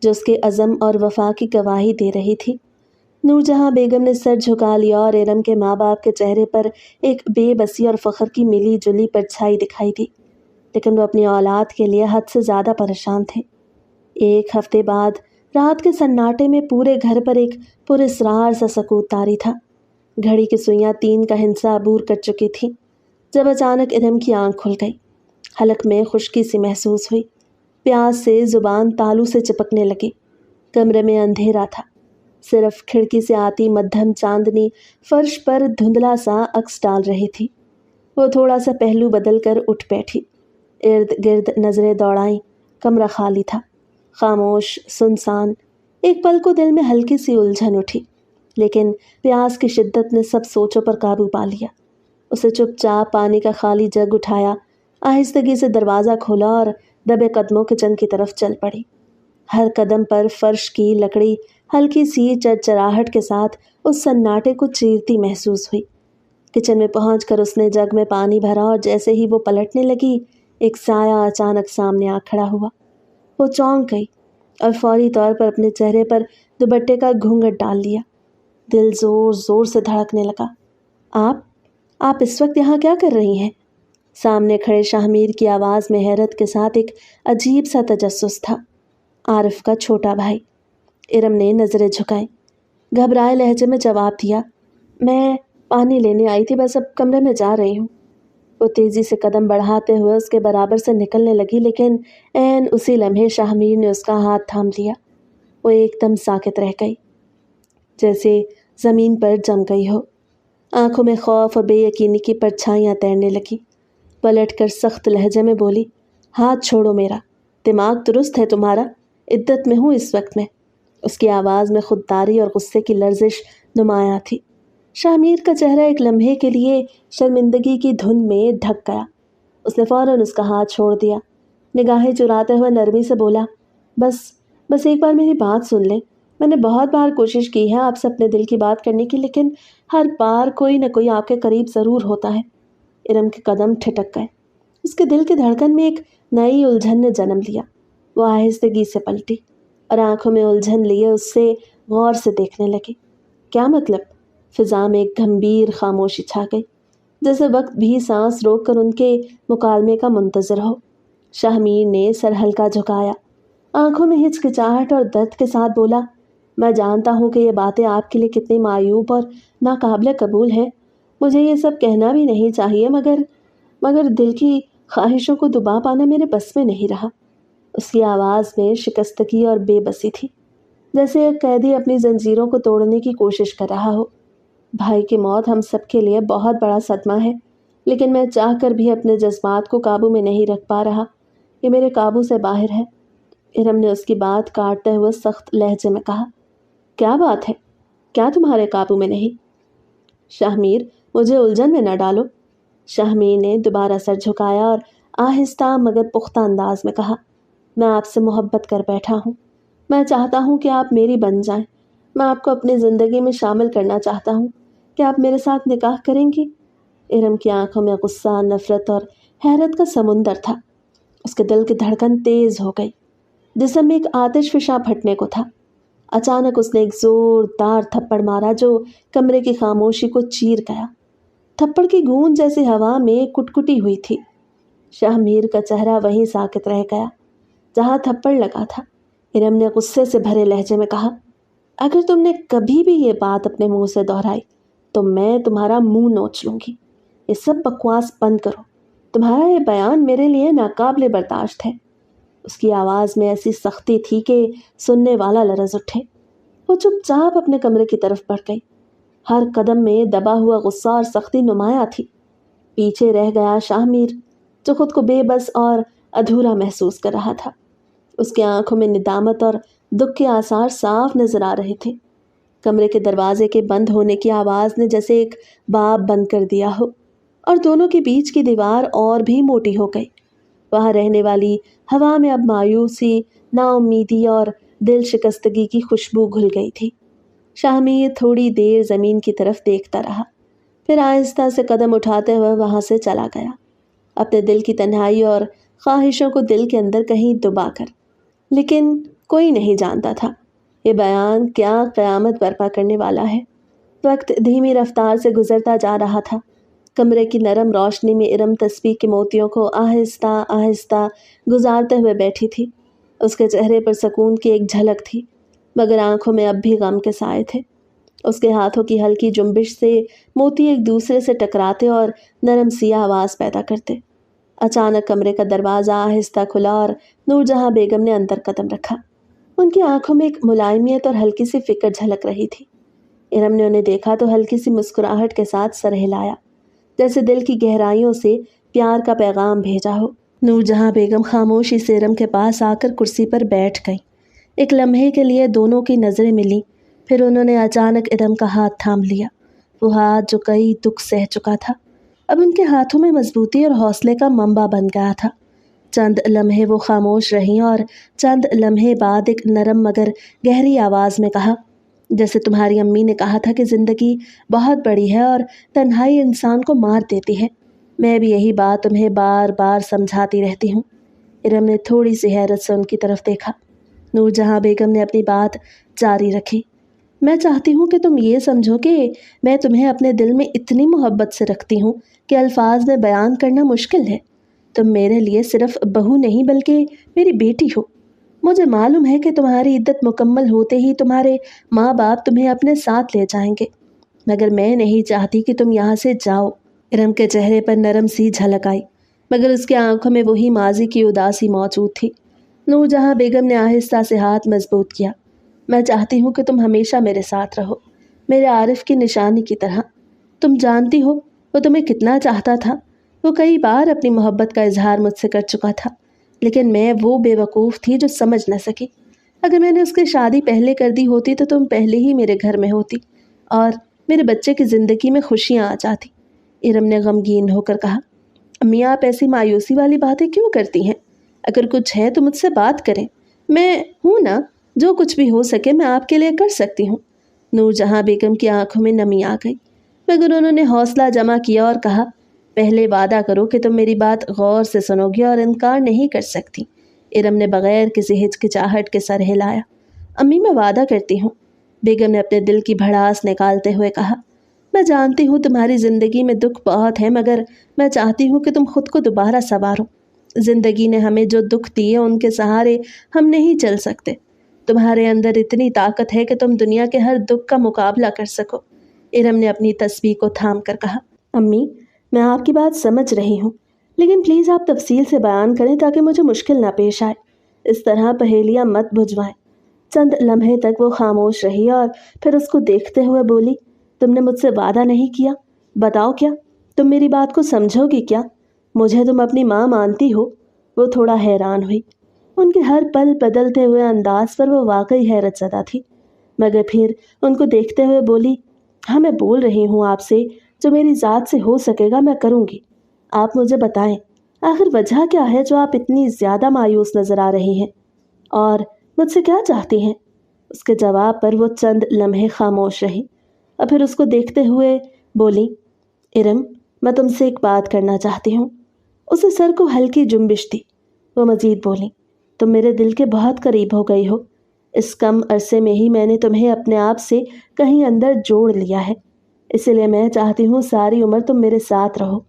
Speaker 1: جو اس کے عزم اور وفا کی گواہی دے رہی تھی۔ نور جہاں بیگم نے سر جھکا لیا اور ارم کے ماں باپ کے چہرے پر ایک بے بسی اور فخر کی ملی جلی پرچھائی دکھائی دی، لیکن وہ اپنی اولاد کے لیے حد سے زیادہ پریشان تھے۔ ایک ہفتے بعد رات کے سناٹے میں پورے گھر پر ایک پراسرار سا سکوت طاری تھا۔ گھڑی کی سوئیاں 3 کا ہندسہ عبور کر چکی تھیں جب اچانک ارم کی آنکھ کھل گئی۔ حلق میں خشکی سی محسوس ہوئی، پیاس سے زبان تالو سے چپکنے لگی۔ کمرے میں اندھیرا تھا، صرف کھڑکی سے آتی مدھم چاندنی فرش پر دھندلا سا عکس ڈال رہی تھی۔ وہ تھوڑا سا پہلو بدل کر اٹھ بیٹھی، ارد گرد نظریں دوڑائیں۔ کمرہ خالی تھا، خاموش، سنسان۔ ایک پل کو دل میں ہلکی سی الجھن اٹھی، لیکن پیاس کی شدت نے سب سوچوں پر قابو پا لیا۔ اسے چپ چاپ پانی کا خالی جگ اٹھایا، آہستگی سے دروازہ کھولا اور دبے قدموں کچن کی طرف چل پڑی۔ ہر قدم پر فرش کی لکڑی ہلکی سی چرچراہٹ کے ساتھ اس سناٹے کو چیرتی محسوس ہوئی۔ کچن میں پہنچ کر اس نے جگ میں پانی بھرا اور جیسے ہی وہ پلٹنے لگی، ایک سایہ اچانک سامنے آ کھڑا ہوا۔ وہ چونک گئی اور فوری طور پر اپنے چہرے پر دوپٹے کا گھونگھٹ ڈال لیا۔ دل زور زور سے دھڑکنے لگا۔ آپ اس وقت یہاں کیا کر رہی ہیں؟ سامنے کھڑے شاہ میر کی آواز میں حیرت کے ساتھ ایک عجیب سا تجسس تھا۔ عارف کا چھوٹا بھائی۔ ارم نے نظریں جھکائیں، گھبرائے لہجے میں جواب دیا، میں پانی لینے آئی تھی، بس اب کمرے میں جا رہی ہوں۔ وہ تیزی سے قدم بڑھاتے ہوئے اس کے برابر سے نکلنے لگی، لیکن عین اسی لمحے شاہ میر نے اس کا ہاتھ تھام لیا۔ وہ ایک دم ساکت رہ گئی، جیسے زمین پر جم گئی ہو۔ آنکھوں میں خوف اور بے یقینی کی پرچھائیاں تیرنے لگیں۔ پلٹ کر سخت لہجے میں بولی، ہاتھ چھوڑو میرا، دماغ درست ہے تمہارا؟ عدت میں ہوں اس وقت میں۔ اس کی آواز میں خودداری اور غصے کی لرزش نمایاں تھی۔ شاہ میر کا چہرہ ایک لمحے کے لیے شرمندگی کی دھند میں ڈھک گیا۔ اس نے فوراً اس کا ہاتھ چھوڑ دیا، نگاہیں چراتے ہوئے نرمی سے بولا، بس ایک بار میری بات سن لیں۔ میں نے بہت بار کوشش کی ہے آپ سے اپنے دل کی بات کرنے کی، لیکن ہر بار کوئی نہ کوئی آپ کے قریب ضرور ہوتا ہے۔ ارم کے قدم ٹھٹک گئے، اس کے دل کی دھڑکن میں ایک نئی الجھن نے جنم لیا۔ وہ آہستگی سے پلٹی اور آنکھوں میں الجھن لیے اس سے غور سے دیکھنے لگی۔ کیا مطلب؟ فضا میں ایک گھمبیر خاموشی چھا گئی، جیسے وقت بھی سانس روک کر ان کے مکالمے کا منتظر ہو۔ شاہ میر نے سر ہلکا جھکایا، آنکھوں میں ہچکچاہٹ اور درد کے ساتھ بولا، میں جانتا ہوں کہ یہ باتیں آپ کے لیے کتنی معیوب اور ناقابل قبول ہیں، مجھے یہ سب کہنا بھی نہیں چاہیے، مگر دل کی خواہشوں کو دبا پانا میرے بس میں نہیں رہا۔ اس کی آواز میں شکستگی اور بے بسی تھی، جیسے ایک قیدی اپنی زنجیروں کو توڑنے کی کوشش کر رہا ہو۔ بھائی کی موت ہم سب کے لیے بہت بڑا صدمہ ہے، لیکن میں چاہ کر بھی اپنے جذبات کو قابو میں نہیں رکھ پا رہا، یہ میرے قابو سے باہر ہے۔ ارم نے اس کی بات کاٹتے ہوئے سخت لہجے میں کہا، کیا بات ہے؟ کیا تمہارے قابو میں نہیں؟ شاہ میر، مجھے الجھن میں نہ ڈالو۔ شاہ میر نے دوبارہ سر جھکایا اور آہستہ مگر پختہ انداز میں کہا، میں آپ سے محبت کر بیٹھا ہوں، میں چاہتا ہوں کہ آپ میری بن جائیں، میں آپ کو اپنی زندگی میں شامل کرنا چاہتا ہوں، کیا آپ میرے ساتھ نکاح کریں گی؟ ارم کی آنکھوں میں غصہ، نفرت اور حیرت کا سمندر تھا۔ اس کے دل کی دھڑکن تیز ہو گئی، جسم میں ایک آتش فشاں پھٹنے کو تھا۔ اچانک اس نے ایک زوردار تھپڑ مارا جو کمرے کی خاموشی کو چیر گیا۔ تھپڑ کی گونج جیسی ہوا میں کٹکٹی ہوئی تھی۔ شاہ میر کا چہرہ وہیں ساکت رہ گیا جہاں تھپڑ لگا تھا۔ ارم نے غصے سے بھرے لہجے میں کہا، اگر تم نے کبھی بھی یہ بات اپنے منہ سے دہرائی تو میں تمہارا منہ نوچ لوں گی۔ یہ سب بکواس بند کرو، تمہارا یہ بیان میرے لیے ناقابل برداشت ہے۔ اس کی آواز میں ایسی سختی تھی کہ سننے والا لرز اٹھے۔ وہ چپ چاپ اپنے کمرے کی طرف بڑھ گئی۔ ہر قدم میں دبا ہوا غصہ اور سختی نمایاں تھی۔ پیچھے رہ گیا شاہ میر، جو خود کو بے بس اور ادھورا محسوس کر رہا تھا۔ اس کی آنکھوں میں ندامت اور دکھ کے آثار صاف نظر آ رہے تھے۔ کمرے کے دروازے کے بند ہونے کی آواز نے جیسے ایک باب بند کر دیا ہو، اور دونوں کے بیچ کی دیوار اور بھی موٹی ہو گئی۔ وہاں رہنے والی ہوا میں اب مایوسی، نا امیدی اور دل شکستگی کی خوشبو گھل گئی تھی۔ شاہ میر تھوڑی دیر زمین کی طرف دیکھتا رہا، پھر آہستہ سے قدم اٹھاتے ہوئے وہاں سے چلا گیا، اپنے دل کی تنہائی اور خواہشوں کو دل کے اندر کہیں دبا کر۔ لیکن کوئی نہیں جانتا تھا یہ بیان کیا قیامت برپا کرنے والا ہے۔ وقت دھیمی رفتار سے گزرتا جا رہا تھا۔ کمرے کی نرم روشنی میں ارم تسبیح کے موتیوں کو آہستہ آہستہ گزارتے ہوئے بیٹھی تھی۔ اس کے چہرے پر سکون کی ایک جھلک تھی، مگر آنکھوں میں اب بھی غم کے سائے تھے۔ اس کے ہاتھوں کی ہلکی جنبش سے موتی ایک دوسرے سے ٹکراتے اور نرم سی آواز پیدا کرتے۔ اچانک کمرے کا دروازہ آہستہ کھلا اور نور جہاں بیگم نے اندر قدم رکھا۔ ان کی آنکھوں میں ایک ملائمیت اور ہلکی سی فکر جھلک رہی تھی۔ ارم نے انہیں دیکھا تو ہلکی سی مسکراہٹ کے ساتھ سر ہلایا، جیسے دل کی گہرائیوں سے پیار کا پیغام بھیجا ہو۔ نور جہاں بیگم خاموشی سے ارم کے پاس آ کر کرسی پر بیٹھ گئیں۔ ایک لمحے کے لیے دونوں کی نظریں ملیں، پھر انہوں نے اچانک ارم کا ہاتھ تھام لیا۔ وہ ہاتھ جو کئی دکھ سہ چکا تھا، اب ان کے ہاتھوں میں مضبوطی اور حوصلے کا منبع بن گیا تھا۔ چند لمحے وہ خاموش رہیں اور چند لمحے بعد ایک نرم مگر گہری آواز میں کہا، جیسے تمہاری امی نے کہا تھا کہ زندگی بہت بڑی ہے اور تنہائی انسان کو مار دیتی ہے، میں بھی یہی بات تمہیں بار بار سمجھاتی رہتی ہوں۔ ارم نے تھوڑی سی حیرت سے ان کی طرف دیکھا۔ نور جہاں بیگم نے اپنی بات جاری رکھی، میں چاہتی ہوں کہ تم یہ سمجھو کہ میں تمہیں اپنے دل میں اتنی محبت سے رکھتی ہوں کہ الفاظ میں بیان کرنا مشکل ہے۔ تم میرے لیے صرف بہو نہیں بلکہ میری بیٹی ہو۔ مجھے معلوم ہے کہ تمہاری عدت مکمل ہوتے ہی تمہارے ماں باپ تمہیں اپنے ساتھ لے جائیں گے، مگر میں نہیں چاہتی کہ تم یہاں سے جاؤ۔ ارم کے چہرے پر نرم سی جھلک آئی، مگر اس کی آنکھوں میں وہی ماضی کی اداسی موجود تھی۔ نور جہاں بیگم نے آہستہ سے ہاتھ مضبوط کیا، میں چاہتی ہوں کہ تم ہمیشہ میرے ساتھ رہو، میرے عارف کی نشانی کی طرح۔ تم جانتی ہو وہ تمہیں کتنا چاہتا تھا۔ وہ کئی بار اپنی محبت کا اظہار مجھ سے کر چکا تھا، لیکن میں وہ بے وقوف تھی جو سمجھ نہ سکی۔ اگر میں نے اس کی شادی پہلے کر دی ہوتی تو تم پہلے ہی میرے گھر میں ہوتی اور میرے بچے کی زندگی میں خوشیاں آ جاتی۔ ارم نے غمگین ہو کر کہا، امی آپ ایسی مایوسی والی باتیں کیوں کرتی ہیں؟ اگر کچھ ہے تو مجھ سے بات کریں، میں ہوں نا، جو کچھ بھی ہو سکے میں آپ کے لیے کر سکتی ہوں۔ نور جہاں بیگم کی آنکھوں میں نمی آ گئی، مگر انہوں نے حوصلہ جمع کیا اور کہا، پہلے وعدہ کرو کہ تم میری بات غور سے سنو گی اور انکار نہیں کر سکتی۔ ارم نے بغیر کسی ہچکچاہٹ کے سر ہلایا۔ امی میں وعدہ کرتی ہوں، بیگم نے اپنے دل کی بھڑاس نکالتے ہوئے کہا، میں جانتی ہوں تمہاری زندگی میں دکھ بہت ہے، مگر میں چاہتی ہوں کہ تم خود کو دوبارہ سنوارو۔ زندگی نے ہمیں جو دکھ دیے ان کے سہارے ہم نہیں چل سکتے۔ تمہارے اندر اتنی طاقت ہے کہ تم دنیا کے ہر دکھ کا مقابلہ کر سکو۔ ارم نے اپنی تسبیح کو تھام کر کہا، امی میں آپ کی بات سمجھ رہی ہوں، لیکن پلیز آپ تفصیل سے بیان کریں تاکہ مجھے مشکل نہ پیش آئے۔ اس طرح پہیلیاں مت بجھوائیں۔ چند لمحے تک وہ خاموش رہی اور پھر اس کو دیکھتے ہوئے بولی، تم نے مجھ سے وعدہ نہیں کیا، بتاؤ کیا تم میری بات کو سمجھو گی کیا؟ مجھے تم اپنی ماں مانتی ہو؟ وہ تھوڑا حیران ہوئی۔ ان کے ہر پل بدلتے ہوئے انداز پر وہ واقعی حیرت زدہ تھی، مگر پھر ان کو دیکھتے ہوئے بولی، ہاں میں بول رہی ہوں آپ سے، جو میری ذات سے ہو سکے گا میں کروں گی۔ آپ مجھے بتائیں، آخر وجہ کیا ہے جو آپ اتنی زیادہ مایوس نظر آ رہی ہیں، اور مجھ سے کیا چاہتی ہیں؟ اس کے جواب پر وہ چند لمحے خاموش رہی اور پھر اس کو دیکھتے ہوئے بولی، ارم، میں تم سے ایک بات کرنا چاہتی ہوں۔ اسے سر کو ہلکی جنبش دی۔ وہ مزید بولی، تم میرے دل کے بہت قریب ہو گئی ہو۔ اس کم عرصے میں ہی میں نے تمہیں اپنے آپ سے کہیں اندر جوڑ لیا ہے، اسی لیے میں چاہتی ہوں ساری عمر تم میرے ساتھ رہو۔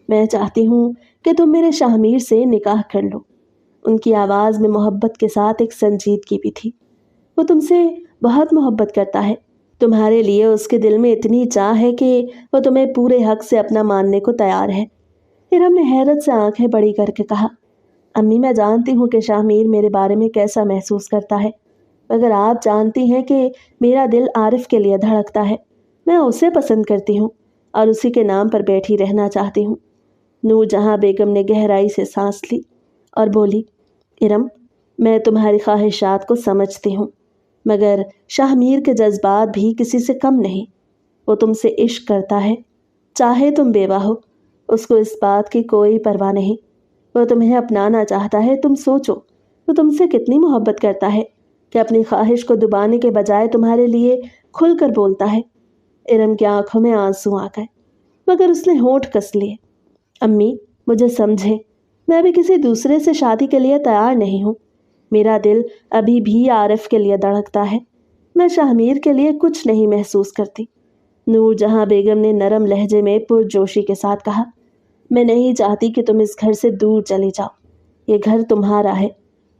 Speaker 1: میں چاہتی ہوں کہ تم میرے شاہمیر سے نکاح کر لو۔ ان کی آواز میں محبت کے ساتھ ایک سنجیدگی بھی تھی۔ وہ تم سے بہت محبت کرتا ہے، تمہارے لیے اس کے دل میں اتنی چاہ ہے کہ وہ تمہیں پورے حق سے اپنا ماننے کو تیار ہے۔ ارم نے حیرت سے آنکھیں بڑی کر کے کہا، امی، میں جانتی ہوں کہ شاہمیر میرے بارے میں کیسا محسوس کرتا ہے، مگر آپ جانتی ہیں کہ میرا دل عارف کے لیے دھڑکتا ہے۔ میں اسے پسند کرتی ہوں اور اسی کے نام پر بیٹھی رہنا چاہتی ہوں۔ نور جہاں بیگم نے گہرائی سے سانس لی اور بولی، ارم، میں تمہاری خواہشات کو سمجھتی ہوں، مگر شاہمیر کے جذبات بھی کسی سے کم نہیں۔ وہ تم سے عشق کرتا ہے، چاہے تم بیوہ ہو، اس کو اس بات کی کوئی پرواہ نہیں۔ وہ تمہیں اپنانا چاہتا ہے۔ تم سوچو، وہ تم سے کتنی محبت کرتا ہے کہ اپنی خواہش کو دبانے کے بجائے تمہارے لیے کھل کر بولتا ہے۔ ارم کی آنکھوں میں آنسو آ گئے، مگر اس نے ہونٹ کس لیے۔ امی، مجھے سمجھے، میں ابھی کسی دوسرے سے شادی کے لیے تیار نہیں ہوں۔ میرا دل ابھی بھی عارف کے لیے دھڑکتا ہے، میں شاہمیر کے لیے کچھ نہیں محسوس کرتی۔ نور جہاں بیگم نے نرم لہجے میں پرجوشی کے ساتھ کہا، میں نہیں چاہتی کہ تم اس گھر سے دور چلے جاؤ۔ یہ گھر تمہارا ہے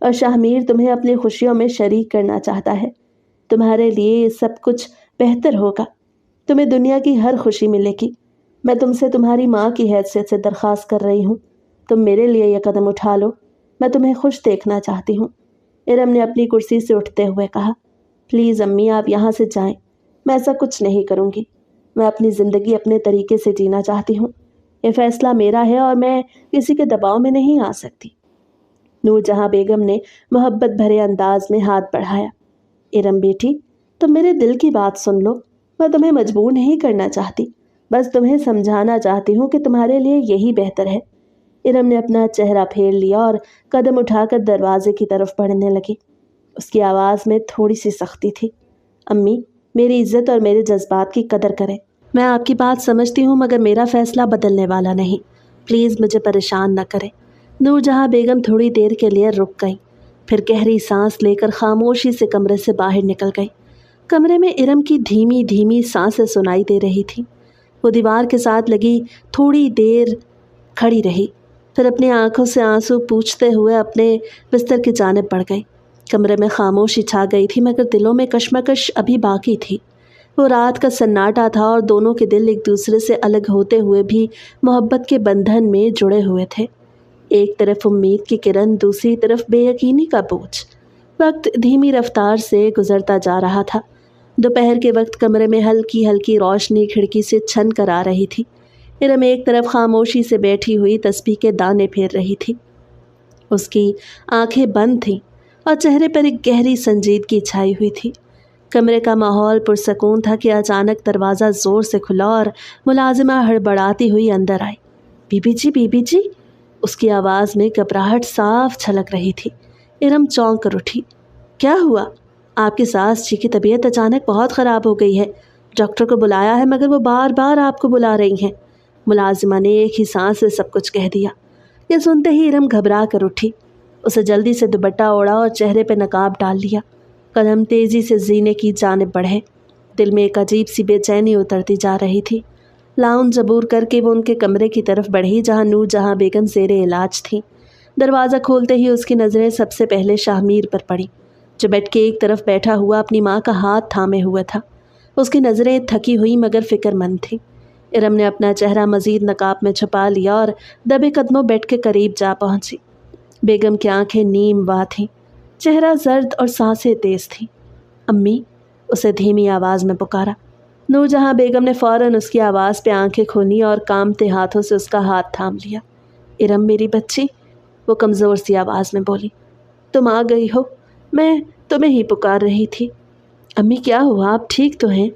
Speaker 1: اور شاہمیر تمہیں اپنی خوشیوں میں شریک کرنا چاہتا ہے۔ تمہارے لیے یہ سب کچھ بہتر ہوگا، تمہیں دنیا کی ہر خوشی ملے گی۔ میں تم سے تمہاری ماں کی حیثیت سے درخواست کر رہی ہوں، تم میرے لیے یہ قدم اٹھا لو۔ میں تمہیں خوش دیکھنا چاہتی ہوں۔ ارم نے اپنی کرسی سے اٹھتے ہوئے کہا، پلیز امی، آپ یہاں سے جائیں، میں ایسا کچھ نہیں کروں گی۔ میں اپنی زندگی اپنے طریقے سے جینا چاہتی ہوں۔ یہ فیصلہ میرا ہے اور میں کسی کے دباؤ میں نہیں آ سکتی۔ نور جہاں بیگم نے محبت بھرے انداز میں ہاتھ بڑھایا۔ ارم بیٹی، تم میرے دل کی بات سن لو، میں تمہیں مجبور نہیں کرنا چاہتی، بس تمہیں سمجھانا چاہتی ہوں کہ تمہارے لیے یہی بہتر ہے۔ ارم نے اپنا چہرہ پھیر لیا اور قدم اٹھا کر دروازے کی طرف بڑھنے لگی۔ اس کی آواز میں تھوڑی سی سختی تھی۔ امی، میری عزت اور میرے جذبات کی قدر کریں۔ میں آپ کی بات سمجھتی ہوں، مگر میرا فیصلہ بدلنے والا نہیں۔ پلیز مجھے پریشان نہ کریں۔ نور جہاں بیگم تھوڑی دیر کے لیے رک گئی، پھر گہری سانس لے کر خاموشی سے کمرے سے باہر نکل گئی۔ کمرے میں ارم کی دھیمی دھیمی سانسیں سنائی دے رہی تھیں۔ وہ دیوار کے ساتھ لگی تھوڑی دیر کھڑی رہی، پھر اپنی آنکھوں سے آنسو پوچھتے ہوئے اپنے بستر کی جانب بڑھ گئی۔ کمرے میں خاموشی چھا گئی تھی، مگر دلوں میں کشمکش ابھی باقی تھی۔ وہ رات کا سناٹا تھا اور دونوں کے دل ایک دوسرے سے الگ ہوتے ہوئے بھی محبت کے بندھن میں جڑے ہوئے تھے۔ ایک طرف امید کی کرن، دوسری طرف بے یقینی کا بوجھ۔ وقت دھیمی رفتار سے گزرتا جا رہا تھا۔ دوپہر کے وقت کمرے میں ہلکی ہلکی روشنی کھڑکی سے چھن کر آ رہی تھی۔ ارم ایک طرف خاموشی سے بیٹھی ہوئی تسبیح کے دانے پھیر رہی تھی۔ اس کی آنکھیں بند تھیں اور چہرے پر ایک گہری سنجیدگی چھائی ہوئی تھی۔ کمرے کا ماحول پرسکون تھا کہ اچانک دروازہ زور سے کھلا اور ملازمہ ہڑبڑاتی ہوئی اندر آئی۔ بی بی جی، بی بی جی، اس کی آواز میں گھبراہٹ صاف جھلک رہی تھی۔ ارم چونک کر اٹھی۔ کیا ہوا؟ آپ کی ساس جی کی طبیعت اچانک بہت خراب ہو گئی ہے، ڈاکٹر کو بلایا ہے مگر وہ بار بار آپ کو بلا رہی ہیں۔ ملازمہ نے ایک ہی سانس سے سب کچھ کہہ دیا۔ یہ سنتے ہی ارم گھبرا کر اٹھی۔ اسے جلدی سے دوپٹہ اوڑھا اور چہرے پہ نقاب ڈال لیا۔ قدم تیزی سے زینے کی جانب بڑھے۔ دل میں ایک عجیب سی بے چینی اترتی جا رہی تھی۔ لاؤنج عبور کر کے وہ ان کے کمرے کی طرف بڑھی جہاں نور جہاں بیگم زیر علاج تھی۔ دروازہ کھولتے ہی اس کی نظریں سب سے پہلے شاہمیر پر پڑی، جو بیڈ کے ایک طرف بیٹھا ہوا اپنی ماں کا ہاتھ تھامے ہوئے تھا۔ اس کی نظریں تھکی ہوئی مگر فکر مند تھیں۔ ارم نے اپنا چہرہ مزید نقاب میں چھپا لیا اور دبے قدموں بیڈ کے قریب جا پہنچی۔ بیگم کی آنکھیں نیم وا تھیں، چہرہ زرد اور سانسیں تیز تھیں۔ امی، اسے دھیمی آواز میں پکارا۔ نور جہاں بیگم نے فوراً اس کی آواز پہ آنکھیں کھولی اور کامتے ہاتھوں سے اس کا ہاتھ تھام لیا۔ ارم میری بچی، وہ کمزور سی آواز میں بولی، تم آ گئی ہو، میں تمہیں ہی پکار رہی تھی۔ امی کیا ہوا، آپ ٹھیک تو ہیں؟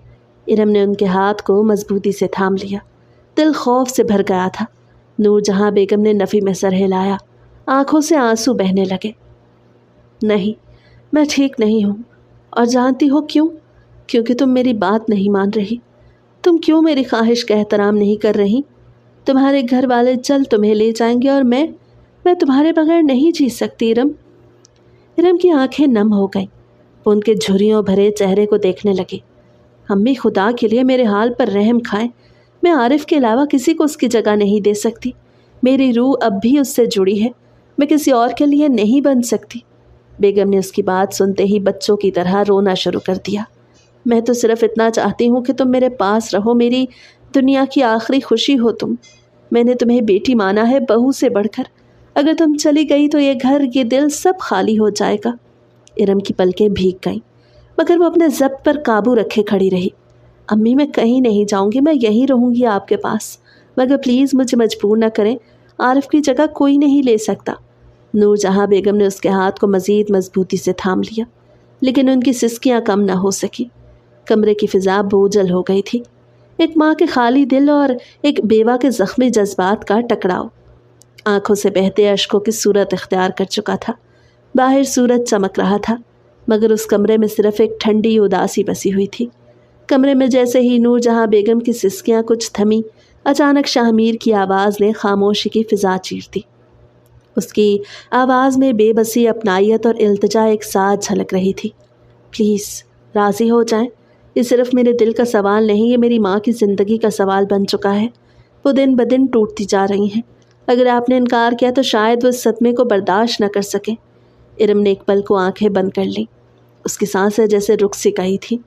Speaker 1: ارم نے ان کے ہاتھ کو مضبوطی سے تھام لیا۔ دل خوف سے بھر گیا تھا۔ نور جہاں بیگم نے نفی میں سر ہلایا، آنکھوں سے آنسو بہنے لگے۔ نہیں، میں ٹھیک نہیں ہوں، اور جانتی ہو کیوں؟ کیونکہ تم میری بات نہیں مان رہی۔ تم کیوں میری خواہش کا احترام نہیں کر رہی؟ تمہارے گھر والے جلد تمہیں لے جائیں گے، اور میں تمہارے بغیر نہیں جی سکتی ارم۔ ارم کی آنکھیں نم ہو گئیں، وہ ان کے جھریوں بھرے چہرے کو دیکھنے لگی۔ امی خدا کے لیے میرے حال پر رحم کھائیں، میں عارف کے علاوہ کسی کو اس کی جگہ نہیں دے سکتی۔ میری روح اب بھی اس سے جڑی ہے، میں کسی اور کے لیے نہیں بن سکتی۔ بیگم نے اس کی بات سنتے ہی بچوں کی طرح رونا شروع کر دیا۔ میں تو صرف اتنا چاہتی ہوں کہ تم میرے پاس رہو، میری دنیا کی آخری خوشی ہو تم۔ میں نے تمہیں بیٹی مانا ہے، بہو سے بڑھ کر۔ اگر تم چلی گئی تو یہ گھر، یہ دل سب خالی ہو جائے گا۔ ارم کی پلکیں بھیگ گئیں، مگر وہ اپنے ضبط پر قابو رکھے کھڑی رہی۔ امی میں کہیں نہیں جاؤں گی، میں یہیں رہوں گی آپ کے پاس، مگر پلیز مجھے مجبور نہ کریں، عارف کی جگہ کوئی نہیں لے سکتا۔ نور جہاں بیگم نے اس کے ہاتھ کو مزید مضبوطی سے تھام لیا، لیکن ان کی سسکیاں کم نہ ہو سکی۔ کمرے کی فضا بوجھل ہو گئی تھی، ایک ماں کے خالی دل اور ایک بیوہ کے زخمی جذبات کا ٹکراؤ۔ آنکھوں سے بہتے اشکوں کی صورت اختیار کر چکا تھا۔ باہر سورج چمک رہا تھا، مگر اس کمرے میں صرف ایک ٹھنڈی اداسی بسی ہوئی تھی۔ کمرے میں جیسے ہی نور جہاں بیگم کی سسکیاں کچھ تھمی، اچانک شاہ میر کی آواز نے خاموشی کی فضا چیر دی۔ اس کی آواز میں بے بسی، اپنائیت اور التجا ایک ساتھ جھلک رہی تھی۔ پلیز راضی ہو جائیں، یہ صرف میرے دل کا سوال نہیں، یہ میری ماں کی زندگی کا سوال بن چکا ہے۔ وہ دن بدن ٹوٹتی جا رہی ہیں، اگر آپ نے انکار کیا تو شاید وہ اس صدمے کو برداشت نہ کر سکیں۔ ارم نے ایک پل کو آنکھیں بند کر لیں، اس کی سانسیں جیسے رک سی گئی تھی۔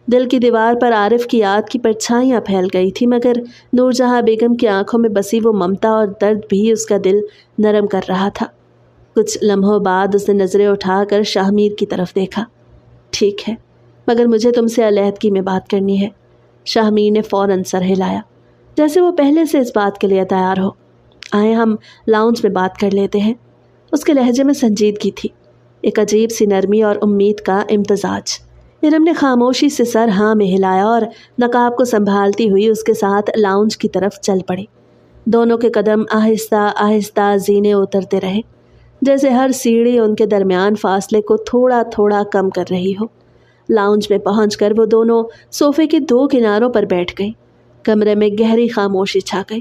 Speaker 1: دل کی دیوار پر عارف کی یاد کی پرچھائیاں پھیل گئی تھی، مگر نور جہاں بیگم کی آنکھوں میں بسی وہ ممتا اور درد بھی اس کا دل نرم کر رہا تھا۔ کچھ لمحوں بعد اس نے نظریں اٹھا کر شاہ میر کی طرف دیکھا۔ ٹھیک ہے، مگر مجھے تم سے علیحدگی میں بات کرنی ہے۔ شاہ میر نے فوراً سر ہلایا، جیسے وہ پہلے سے اس بات کے لیے تیار ہو۔ آئیں ہم لاؤنج میں بات کر لیتے ہیں۔ اس کے لہجے میں سنجیدگی تھی، ایک عجیب سی نرمی اور امید کا امتزاج۔ ارم نے خاموشی سے سر ہاں میں ہلایا اور نقاب کو سنبھالتی ہوئی اس کے ساتھ لاؤنج کی طرف چل پڑی۔ دونوں کے قدم آہستہ آہستہ زینے اترتے رہے، جیسے ہر سیڑھی ان کے درمیان فاصلے کو تھوڑا تھوڑا کم کر رہی ہو۔ لاؤنج میں پہنچ کر وہ دونوں صوفے کے دو کناروں پر بیٹھ گئیں۔ کمرے میں گہری خاموشی چھا گئی،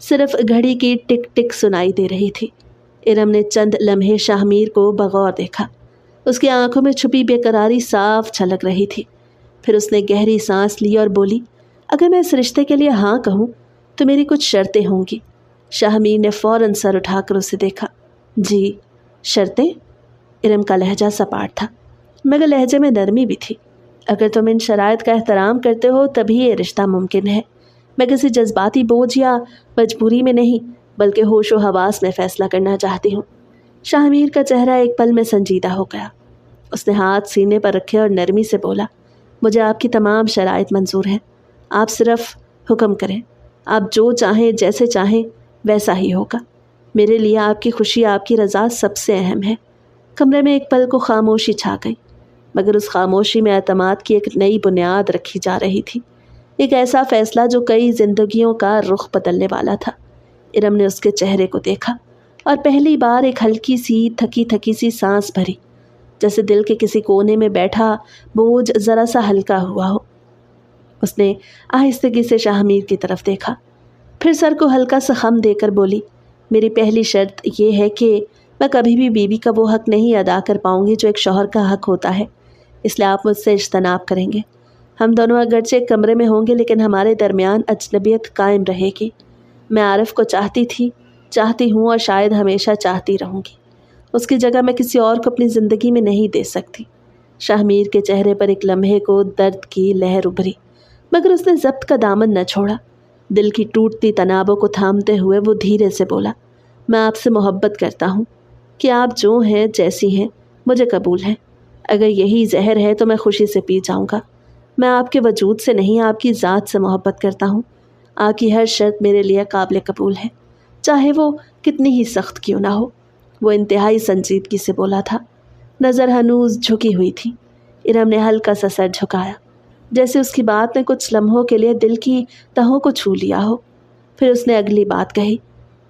Speaker 1: صرف گھڑی کی ٹک ٹک سنائی دے رہی تھی۔ ارم نے چند لمحے شاہ میر کو بغور دیکھا، اس کی آنکھوں میں چھپی بے قراری صاف جھلک رہی تھی۔ پھر اس نے گہری سانس لی اور بولی، اگر میں اس رشتے کے لیے ہاں کہوں تو میری کچھ شرطیں ہوں گی۔ شاہ میر نے فوراً سر اٹھا کر اسے دیکھا۔ جی، شرطیں؟ ارم کا لہجہ سپاٹ تھا، مگر لہجے میں نرمی بھی تھی۔ اگر تم ان شرائط کا احترام کرتے ہو تبھی یہ رشتہ ممکن ہے۔ میں کسی جذباتی بوجھ یا مجبوری میں نہیں، بلکہ ہوش و حواس میں فیصلہ کرنا چاہتی ہوں۔ شاہ میر کا چہرہ ایک پل میں سنجیدہ ہو گیا۔ اس نے ہاتھ سینے پر رکھے اور نرمی سے بولا، مجھے آپ کی تمام شرائط منظور ہیں، آپ صرف حکم کریں، آپ جو چاہیں جیسے چاہیں ویسا ہی ہوگا۔ میرے لیے آپ کی خوشی، آپ کی رضا سب سے اہم ہے۔ کمرے میں ایک پل کو خاموشی چھا گئی، مگر اس خاموشی میں اعتماد کی ایک نئی بنیاد رکھی جا رہی تھی، ایک ایسا فیصلہ جو کئی زندگیوں کا رخ بدلنے والا تھا۔ ارم نے اس کے چہرے کو دیکھا اور پہلی بار ایک ہلکی سی تھکی تھکی سی سانس بھری، جیسے دل کے کسی کونے میں بیٹھا بوجھ ذرا سا ہلکا ہوا ہو۔ اس نے آہستگی سے شاہ میر کی طرف دیکھا، پھر سر کو ہلکا سا خم دے کر بولی، میری پہلی شرط یہ ہے کہ میں کبھی بھی بیوی کا وہ حق نہیں ادا کر پاؤں گی جو ایک شوہر کا حق ہوتا ہے، اس لیے آپ مجھ سے اجتناب کریں گے۔ ہم دونوں اگرچہ ایک کمرے میں ہوں گے لیکن ہمارے درمیان اجنبیت قائم رہے گی۔ میں عارف کو چاہتی تھی، چاہتی ہوں اور شاید ہمیشہ چاہتی رہوں گی۔ اس کی جگہ میں کسی اور کو اپنی زندگی میں نہیں دے سکتی۔ شاہ میر کے چہرے پر ایک لمحے کو درد کی لہر ابھری، مگر اس نے ضبط کا دامن نہ چھوڑا۔ دل کی ٹوٹتی تنابوں کو تھامتے ہوئے وہ دھیرے سے بولا، میں آپ سے محبت کرتا ہوں، کہ آپ جو ہیں جیسی ہیں مجھے قبول ہیں۔ اگر یہی زہر ہے تو میں خوشی سے پی جاؤں گا۔ میں آپ کے وجود سے نہیں، آپ کی ذات سے محبت کرتا ہوں۔ آپ کی ہر شرط میرے لیے قابل قبول ہے، چاہے وہ کتنی ہی سخت کیوں نہ ہو۔ وہ انتہائی سنجیدگی سے بولا تھا، نظر ہنوز جھکی ہوئی تھی۔ ارم نے ہلکا سا سر جھکایا، جیسے اس کی بات نے کچھ لمحوں کے لیے دل کی تہوں کو چھو لیا ہو۔ پھر اس نے اگلی بات کہی،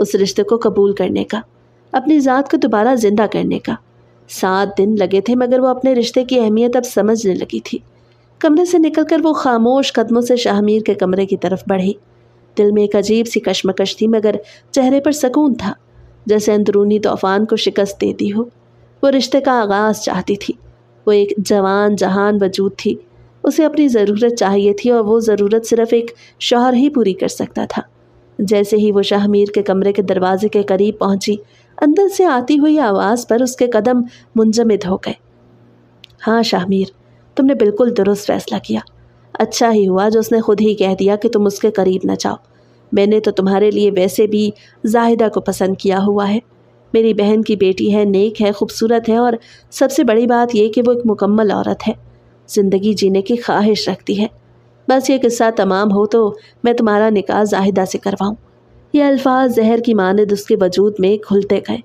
Speaker 1: اس رشتے کو قبول کرنے کا، اپنی ذات کو دوبارہ زندہ کرنے کا۔ 7 دن لگے تھے مگر وہ اپنے رشتے کی اہمیت اب سمجھنے لگی تھی۔ کمرے سے نکل کر وہ خاموش قدموں سے شاہ میر کے کمرے کی طرف بڑھی۔ دل میں ایک عجیب سی کشمکش تھی مگر چہرے پر سکون تھا، جیسے اندرونی طوفان کو شکست دیتی ہو۔ وہ رشتے کا آغاز چاہتی تھی۔ وہ ایک جوان جہان وجود تھی، اسے اپنی ضرورت چاہیے تھی اور وہ ضرورت صرف ایک شوہر ہی پوری کر سکتا تھا۔ جیسے ہی وہ شاہ میر کے کمرے کے دروازے کے قریب پہنچی، اندر سے آتی ہوئی آواز پر اس کے قدم منجمد ہو گئے۔ ہاں شاہ میر، تم نے بالکل درست فیصلہ کیا۔ اچھا ہی ہوا جو اس نے خود ہی کہہ دیا کہ تم اس کے قریب نہ جاؤ۔ میں نے تو تمہارے لیے ویسے بھی زاہدہ کو پسند کیا ہوا ہے۔ میری بہن کی بیٹی ہے، نیک ہے، خوبصورت ہے اور سب سے بڑی بات یہ کہ وہ ایک مکمل عورت ہے، زندگی جینے کی خواہش رکھتی ہے۔ بس یہ قصہ تمام ہو تو میں تمہارا نکاح زاہدہ سے کرواؤں۔ یہ الفاظ زہر کی مانند اس کے وجود میں گھلتے گئے۔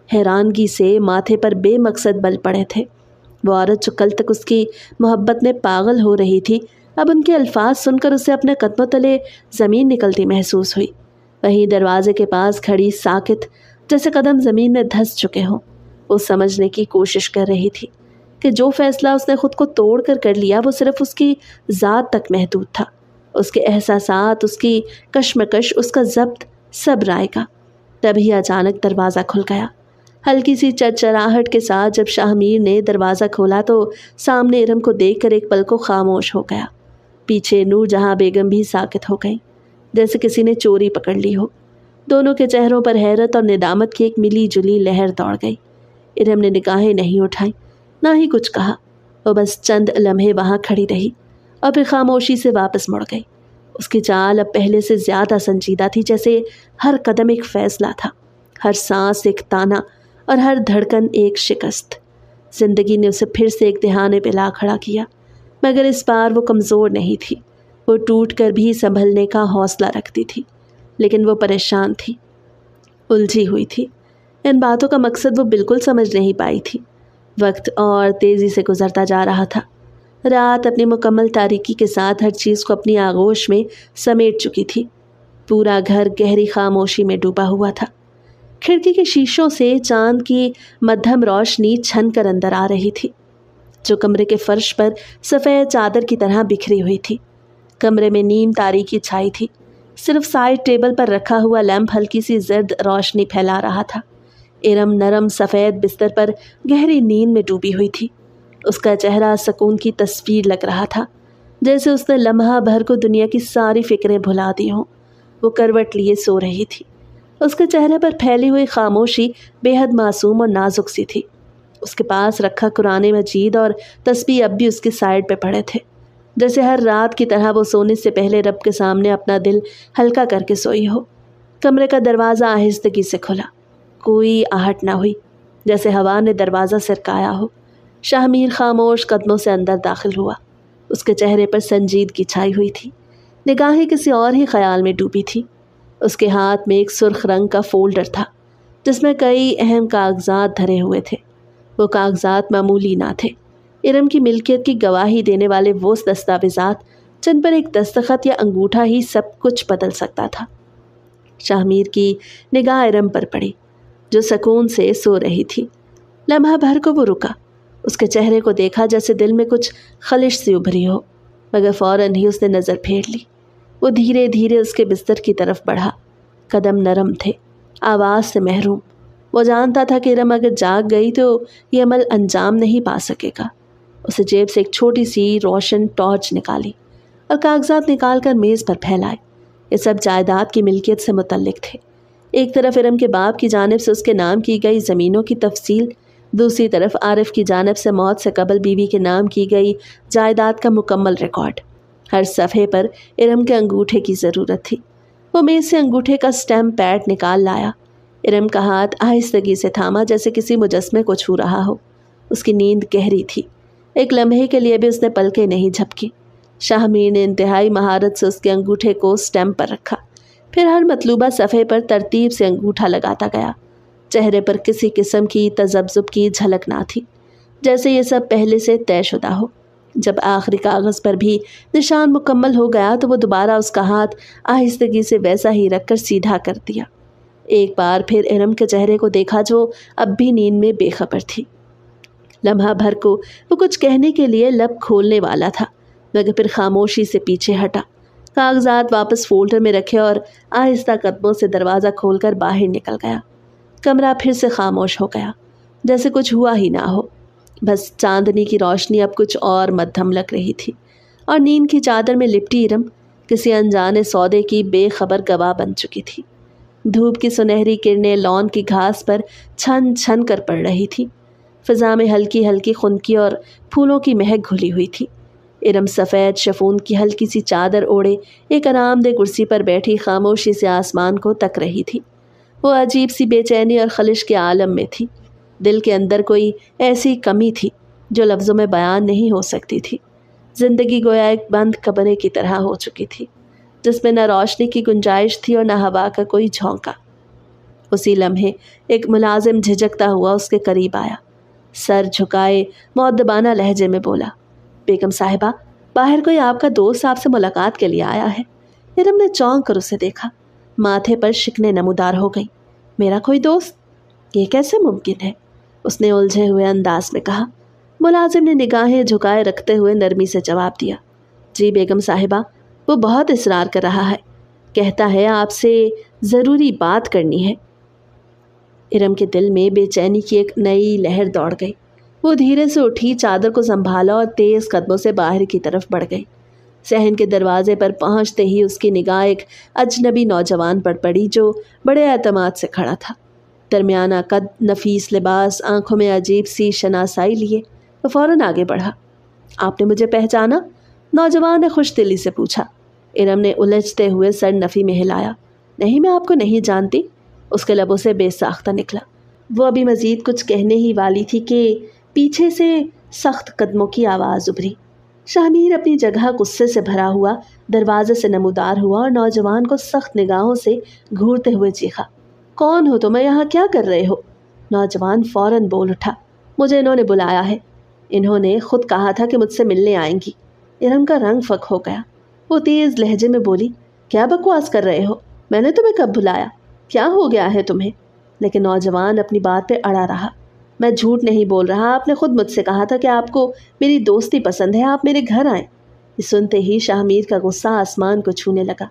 Speaker 1: حیرانگی سے ماتھے پر بے مقصد بل پڑے تھے۔ وہ عورت جو کل تک اس کی محبت میں پاگل ہو رہی تھی، اب ان کے الفاظ سن کر اسے اپنے قدموں تلے زمین نکلتی محسوس ہوئی۔ وہیں دروازے کے پاس کھڑی ساکت، جیسے قدم زمین میں دھس چکے ہوں، وہ سمجھنے کی کوشش کر رہی تھی کہ جو فیصلہ اس نے خود کو توڑ کر لیا وہ صرف اس کی ذات تک محدود تھا۔ اس کے احساسات، اس کی کشمکش، اس کا ضبط سب رائے گا۔ تبھی اچانک دروازہ کھل گیا۔ ہلکی سی چرچراہٹ کے ساتھ جب شاہ میر نے دروازہ کھولا تو سامنے ارم کو دیکھ کر ایک پل کو خاموش ہو گیا۔ پیچھے نور جہاں بیگم بھی ساکت ہو گئی، جیسے کسی نے چوری پکڑ لی ہو۔ دونوں کے چہروں پر حیرت اور ندامت کی ایک ملی جلی لہر دوڑ گئی۔ ارم نے نگاہیں نہیں اٹھائیں، نہ ہی کچھ کہا۔ وہ بس چند لمحے وہاں کھڑی رہی اور پھر خاموشی سے واپس مڑ گئی۔ اس کی چال اب پہلے سے زیادہ سنجیدہ تھی، جیسے ہر قدم ایک فیصلہ تھا، ہر سانس ایک تانا اور ہر دھڑکن ایک شکست۔ زندگی نے اسے پھر سے ایک دہانے پہ لا کھڑا کیا، مگر اس بار وہ کمزور نہیں تھی۔ وہ ٹوٹ کر بھی سنبھلنے کا حوصلہ رکھتی تھی، لیکن وہ پریشان تھی، الجھی ہوئی تھی۔ ان باتوں کا مقصد وہ بالکل سمجھ نہیں پائی تھی۔ وقت اور تیزی سے گزرتا جا رہا تھا۔ رات اپنی مکمل تاریکی کے ساتھ ہر چیز کو اپنی آغوش میں سمیٹ چکی تھی۔ پورا گھر گہری خاموشی میں ڈوبا ہوا تھا۔ کھڑکی کے شیشوں سے چاند کی مدھم روشنی چھن کر اندر آ رہی تھی، جو کمرے کے فرش پر سفید چادر کی طرح بکھری ہوئی تھی۔ کمرے میں نیم تاریکی چھائی تھی، صرف سائڈ ٹیبل پر رکھا ہوا لیمپ ہلکی سی زرد روشنی پھیلا رہا تھا۔ ارم نرم سفید بستر پر گہری نیند میں ڈوبی ہوئی تھی۔ اس کا چہرہ سکون کی تصویر لگ رہا تھا، جیسے اس نے لمحہ بھر کو دنیا کی ساری فکریں بھلا دی ہوں۔ وہ کروٹ لیے سو رہی تھی۔ اس کے چہرے پر پھیلی ہوئی خاموشی بے حد معصوم اور نازک سی تھی۔ اس کے پاس رکھا قرآن مجید اور تسبیح اب بھی اس کی سائڈ پہ پڑے تھے، جیسے ہر رات کی طرح وہ سونے سے پہلے رب کے سامنے اپنا دل ہلکا کر کے سوئی ہو۔ کمرے کا دروازہ آہستگی سے کھلا، کوئی آہٹ نہ ہوئی، جیسے ہوا نے دروازہ سرکایا ہو۔ شاہ میر خاموش قدموں سے اندر داخل ہوا۔ اس کے چہرے پر سنجیدگی چھائی ہوئی تھی، نگاہیں کسی اور ہی خیال میں ڈوبی تھی۔ اس کے ہاتھ میں ایک سرخ رنگ کا فولڈر تھا، جس میں کئی اہم کاغذات دھرے ہوئے تھے۔ وہ کاغذات معمولی نہ تھے، ارم کی ملکیت کی گواہی دینے والے وہ دستاویزات جن پر ایک دستخط یا انگوٹھا ہی سب کچھ بدل سکتا تھا۔ شاہ میر کی نگاہ ارم پر پڑی، جو سکون سے سو رہی تھی۔ لمحہ بھر کو وہ رکا، اس کے چہرے کو دیکھا جیسے دل میں کچھ خلش سی ابھری ہو، مگر فوراً ہی اس نے نظر پھیر لی۔ وہ دھیرے دھیرے اس کے بستر کی طرف بڑھا، قدم نرم تھے، آواز سے محروم۔ وہ جانتا تھا کہ ارم اگر جاگ گئی تو یہ عمل انجام نہیں پا سکے گا۔ اسے جیب سے ایک چھوٹی سی روشن ٹارچ نکالی اور کاغذات نکال کر میز پر پھیلائے۔ یہ سب جائیداد کی ملکیت سے متعلق تھے۔ ایک طرف ارم کے باپ کی جانب سے اس کے نام کی گئی زمینوں کی تفصیل، دوسری طرف عارف کی جانب سے موت سے قبل بیوی کے نام کی گئی جائیداد کا مکمل ریکارڈ۔ ہر صفحے پر ارم کے انگوٹھے کی ضرورت تھی۔ وہ میز سے انگوٹھے کا سٹیمپ پیڈ نکال لایا۔ ارم کا ہاتھ آہستگی سے تھاما، جیسے کسی مجسمے کو چھو رہا ہو۔ اس کی نیند گہری تھی، ایک لمحے کے لیے بھی اس نے پلکیں نہیں جھپکی۔ شاہ میر نے انتہائی مہارت سے اس کے انگوٹھے کو سٹیمپ پر رکھا، پھر ہر مطلوبہ صفحے پر ترتیب سے انگوٹھا لگاتا گیا۔ چہرے پر کسی قسم کی تذبذب کی جھلک نہ تھی، جیسے یہ سب پہلے سے طے شدہ ہو۔ جب آخری کاغذ پر بھی نشان مکمل ہو گیا تو وہ دوبارہ اس کا ہاتھ آہستگی سے ویسا ہی رکھ کر سیدھا کر دیا۔ ایک بار پھر ارم کے چہرے کو دیکھا جو اب بھی نیند میں بے خبر تھی۔ لمحہ بھر کو وہ کچھ کہنے کے لیے لب کھولنے والا تھا، مگر پھر خاموشی سے پیچھے ہٹا، کاغذات واپس فولڈر میں رکھے اور آہستہ قدموں سے دروازہ کھول کر باہر نکل گیا۔ کمرہ پھر سے خاموش ہو گیا، جیسے کچھ ہوا ہی نہ ہو۔ بس چاندنی کی روشنی اب کچھ اور مدھم لگ رہی تھی، اور نیند کی چادر میں لپٹی ارم کسی انجانے سودے کی بے خبر گواہ بن چکی تھی۔ دھوپ کی سنہری کرنیں لان کی گھاس پر چھن چھن کر پڑ رہی تھی، فضا میں ہلکی ہلکی خنکی اور پھولوں کی مہک گھلی ہوئی تھی۔ ارم سفید شفون کی ہلکی سی چادر اوڑھے ایک آرام دہ کرسی پر بیٹھی خاموشی سے آسمان کو تک رہی تھی۔ وہ عجیب سی بے چینی اور خلش کے عالم میں تھی۔ دل کے اندر کوئی ایسی کمی تھی جو لفظوں میں بیان نہیں ہو سکتی تھی۔ زندگی گویا ایک بند کمرے کی طرح ہو چکی تھی، جس میں نہ روشنی کی گنجائش تھی اور نہ ہوا کا کوئی جھونکا۔ اسی لمحے ایک ملازم جھجکتا ہوا اس کے قریب آیا، سر جھکائے مؤدبانہ لہجے میں بولا، بیگم صاحبہ، باہر کوئی آپ کا دوست آپ سے ملاقات کے لیے آیا ہے۔ ارم نے چونک کر اسے دیکھا، ماتھے پر شکنیں نمودار ہو گئیں۔ میرا کوئی دوست؟ یہ کیسے ممکن ہے؟ اس نے الجھے ہوئے انداز میں کہا۔ ملازم نے نگاہیں جھکائے رکھتے ہوئے نرمی سے جواب دیا، جی بیگم صاحبہ، وہ بہت اصرار کر رہا ہے، کہتا ہے آپ سے ضروری بات کرنی ہے۔ ارم کے دل میں بے چینی کی ایک نئی لہر دوڑ گئی۔ وہ دھیرے سے اٹھی، چادر کو سنبھالا اور تیز قدموں سے باہر کی طرف بڑھ گئی۔ صحن کے دروازے پر پہنچتے ہی اس کی نگاہ ایک اجنبی نوجوان پر پڑی جو بڑے اعتماد سے کھڑا تھا۔ درمیانہ قد، نفیس لباس، آنکھوں میں عجیب سی شناسائی لیے وہ فوراً آگے بڑھا۔ آپ نے مجھے پہچانا؟ نوجوان نے خوش دلی سے پوچھا۔ ارم نے الجھتے ہوئے سر نفی میں ہلایا۔ نہیں، میں آپ کو نہیں جانتی، اس کے لبوں سے بے ساختہ نکلا۔ وہ ابھی مزید کچھ کہنے ہی والی تھی کہ پیچھے سے سخت قدموں کی آواز ابھری۔ شاہمیر اپنی جگہ غصے سے بھرا ہوا دروازے سے نمودار ہوا اور نوجوان کو سخت نگاہوں سے گھورتے ہوئے چیخا، کون ہو تم؟ یہاں کیا کر رہے ہو؟ نوجوان فوراً بول اٹھا، مجھے انہوں نے بلایا ہے، انہوں نے خود کہا تھا کہ مجھ سے ملنے آئیں گی۔ ارم کا رنگ فک ہو گیا۔ وہ تیز لہجے میں بولی، کیا بکواس کر رہے ہو؟ میں نے تمہیں کب بلایا؟ کیا ہو گیا ہے تمہیں؟ لیکن نوجوان اپنی بات پہ اڑا رہا۔ میں جھوٹ نہیں بول رہا، آپ نے خود مجھ سے کہا تھا کہ آپ کو میری دوستی پسند ہے، آپ میرے گھر آئیں۔ یہ سنتے ہی شاہمیر کا غصہ آسمان کو چھونے لگا۔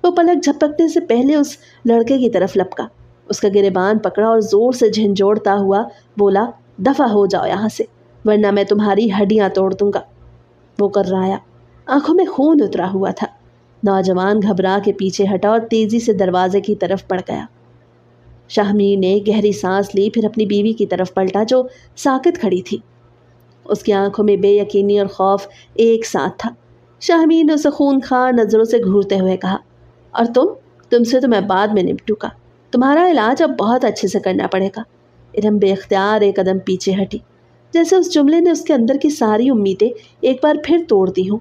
Speaker 1: وہ پلک جھپکنے سے پہلے اس لڑکے کی طرف لپکا، اس کا گریبان پکڑا اور زور سے جھنجھوڑتا ہوا بولا، دفع ہو جاؤ یہاں سے، ورنہ میں تمہاری ہڈیاں توڑ دوں گا۔ وہ کررایا، آنکھوں میں خون اترا ہوا تھا۔ نوجوان گھبرا کے پیچھے ہٹا اور تیزی سے دروازے کی طرف بڑھ گیا۔ شاہمیر نے گہری سانس لی، پھر اپنی بیوی کی طرف پلٹا جو ساکت کھڑی تھی۔ اس کی آنکھوں میں بے یقینی اور خوف ایک ساتھ تھا۔ شاہمیر نے اسے خونخوار نظروں سے گھورتے ہوئے کہا، اور تم سے تو میں بعد میں نپٹوں گا، تمہارا علاج اب بہت اچھے سے کرنا پڑے گا۔ ارم بے اختیار ایک قدم پیچھے ہٹی، جیسے اس جملے نے اس کے اندر کی ساری امیدیں ایک بار پھر توڑ دی ہوں۔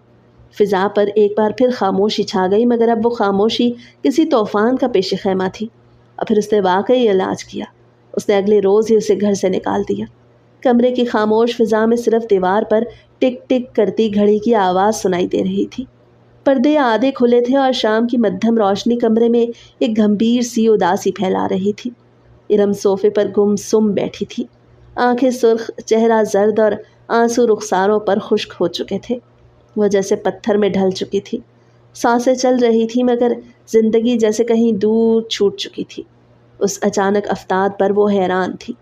Speaker 1: فضا پر ایک بار پھر خاموشی چھا گئی، مگر اب وہ خاموشی کسی طوفان کا پیش خیمہ تھی۔ اور پھر اس نے واقعی علاج کیا۔ اس نے اگلے روز ہی اسے گھر سے نکال دیا۔ کمرے کی خاموش فضا میں صرف دیوار پر ٹک ٹک کرتی گھڑی کی آواز سنائی دے رہی تھی۔ پردے آدھے کھلے تھے اور شام کی مدھم روشنی کمرے میں ایک گمبھیر سی اداسی پھیلا رہی تھی۔ ارم صوفے پر گم سم بیٹھی تھی، آنکھیں سرخ، چہرہ زرد اور آنسو رخساروں پر خشک ہو چکے تھے۔ وہ جیسے پتھر میں ڈھل چکی تھی۔ سانسیں چل رہی تھی مگر زندگی جیسے کہیں دور چھوٹ چکی تھی۔ اس اچانک افتاد پر وہ حیران تھی۔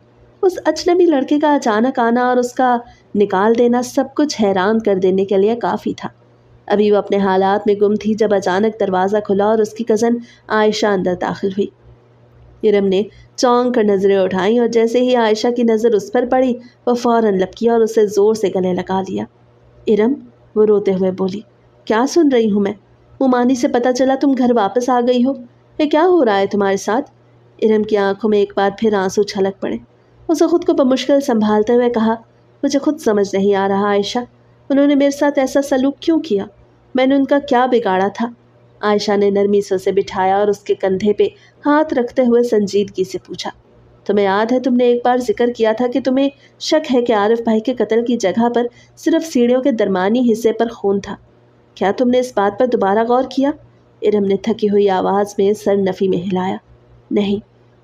Speaker 1: اس اجنبی لڑکے کا اچانک آنا اور اس کا نکال دینا سب کچھ حیران کر دینے کے لیے کافی تھا۔ ابھی وہ اپنے حالات میں گم تھی جب اچانک دروازہ کھلا اور اس کی کزن عائشہ اندر داخل ہوئی۔ ارم نے چونک کر نظریں اٹھائیں اور جیسے ہی عائشہ کی نظر اس پر پڑی وہ فوراً لپکی اور اسے زور سے گلے لگا لیا۔ ارم، وہ روتے ہوئے بولی، کیا سن رہی ہوں میں؟ ممانی سے پتہ چلا تم گھر واپس آ گئی ہو، یہ کیا ہو رہا ہے تمہارے ساتھ؟ ارم کی آنکھوں میں ایک بار پھر آنسو چھلک پڑے۔ اسے خود کو بمشکل سنبھالتے ہوئے کہا، مجھے خود سمجھ نہیں آ رہا عائشہ، انہوں نے میرے ساتھ ایسا سلوک کیوں کیا؟ میں نے ان کا کیا بگاڑا تھا؟ عائشہ نے نرمی سے اسے بٹھایا اور اس کے کندھے پہ ہاتھ رکھتے ہوئے سنجیدگی سے پوچھا، تمہیں یاد ہے تم نے ایک بار ذکر کیا تھا کہ تمہیں شک ہے کہ عارف بھائی کے قتل کی جگہ پر صرف سیڑھیوں کے درمیانی حصے پر خون تھا؟ کیا تم نے اس بات پر دوبارہ غور کیا؟ ارم نے تھکی ہوئی آواز میں سر نفی میں ہلایا۔ نہیں،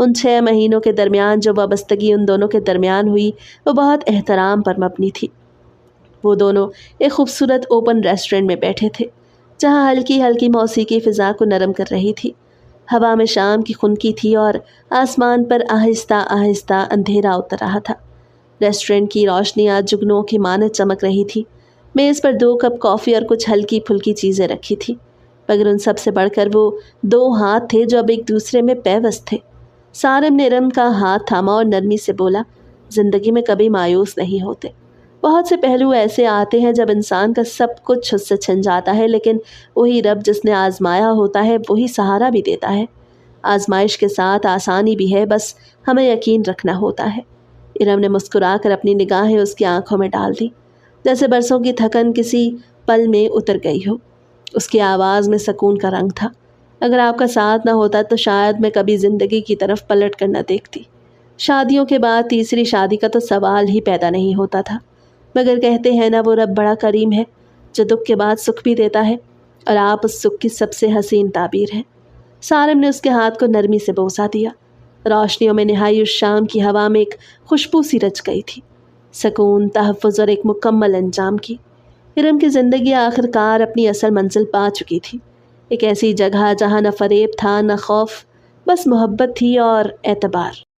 Speaker 1: ان 6 مہینوں کے درمیان جو وابستگی ان دونوں کے درمیان ہوئی وہ بہت احترام پر مبنی تھی۔ وہ دونوں ایک خوبصورت اوپن ریسٹورنٹ میں بیٹھے تھے جہاں ہلکی ہلکی موسیقی فضا کو نرم کر رہی تھی۔ ہوا میں شام کی خنکی تھی اور آسمان پر آہستہ آہستہ اندھیرا اتر رہا تھا۔ ریسٹورنٹ کی روشنی آج جگنوں کی مانند چمک رہی تھی۔ میز پر 2 کپ کافی اور کچھ ہلکی پھلکی چیزیں رکھی تھی، مگر ان سب سے بڑھ کر وہ 2 ہاتھ تھے جو اب ایک دوسرے میں پیوست تھے۔ سارم نے ارم کا ہاتھ تھاما اور نرمی سے بولا، زندگی میں کبھی مایوس نہیں ہوتے۔ بہت سے پہلو ایسے آتے ہیں جب انسان کا سب کچھ اس سے چھن جاتا ہے، لیکن وہی رب جس نے آزمایا ہوتا ہے وہی سہارا بھی دیتا ہے۔ آزمائش کے ساتھ آسانی بھی ہے، بس ہمیں یقین رکھنا ہوتا ہے۔ ارم نے مسکرا کر اپنی نگاہیں اس کی آنکھوں میں ڈال دی، جیسے برسوں کی تھکن کسی پل میں اتر گئی ہو۔ اس کی آواز میں سکون کا رنگ تھا۔ اگر آپ کا ساتھ نہ ہوتا تو شاید میں کبھی زندگی کی طرف پلٹ کر نہ دیکھتی۔ شادیوں کے بعد تیسری شادی کا تو سوال ہی پیدا نہیں ہوتا تھا، مگر کہتے ہیں نا وہ رب بڑا کریم ہے جو دکھ کے بعد سکھ بھی دیتا ہے، اور آپ اس سکھ کی سب سے حسین تعبیر ہیں۔ سارم نے اس کے ہاتھ کو نرمی سے بوسہ دیا۔ روشنیوں میں نہائی اس شام کی ہوا میں ایک خوشبو سی رچ گئی تھی، سکون، تحفظ اور ایک مکمل انجام کی۔ ارم کی زندگی آخر کار اپنی اصل منزل پا چکی تھی، ایک ایسی جگہ جہاں نہ فریب تھا نہ خوف، بس محبت تھی اور اعتبار۔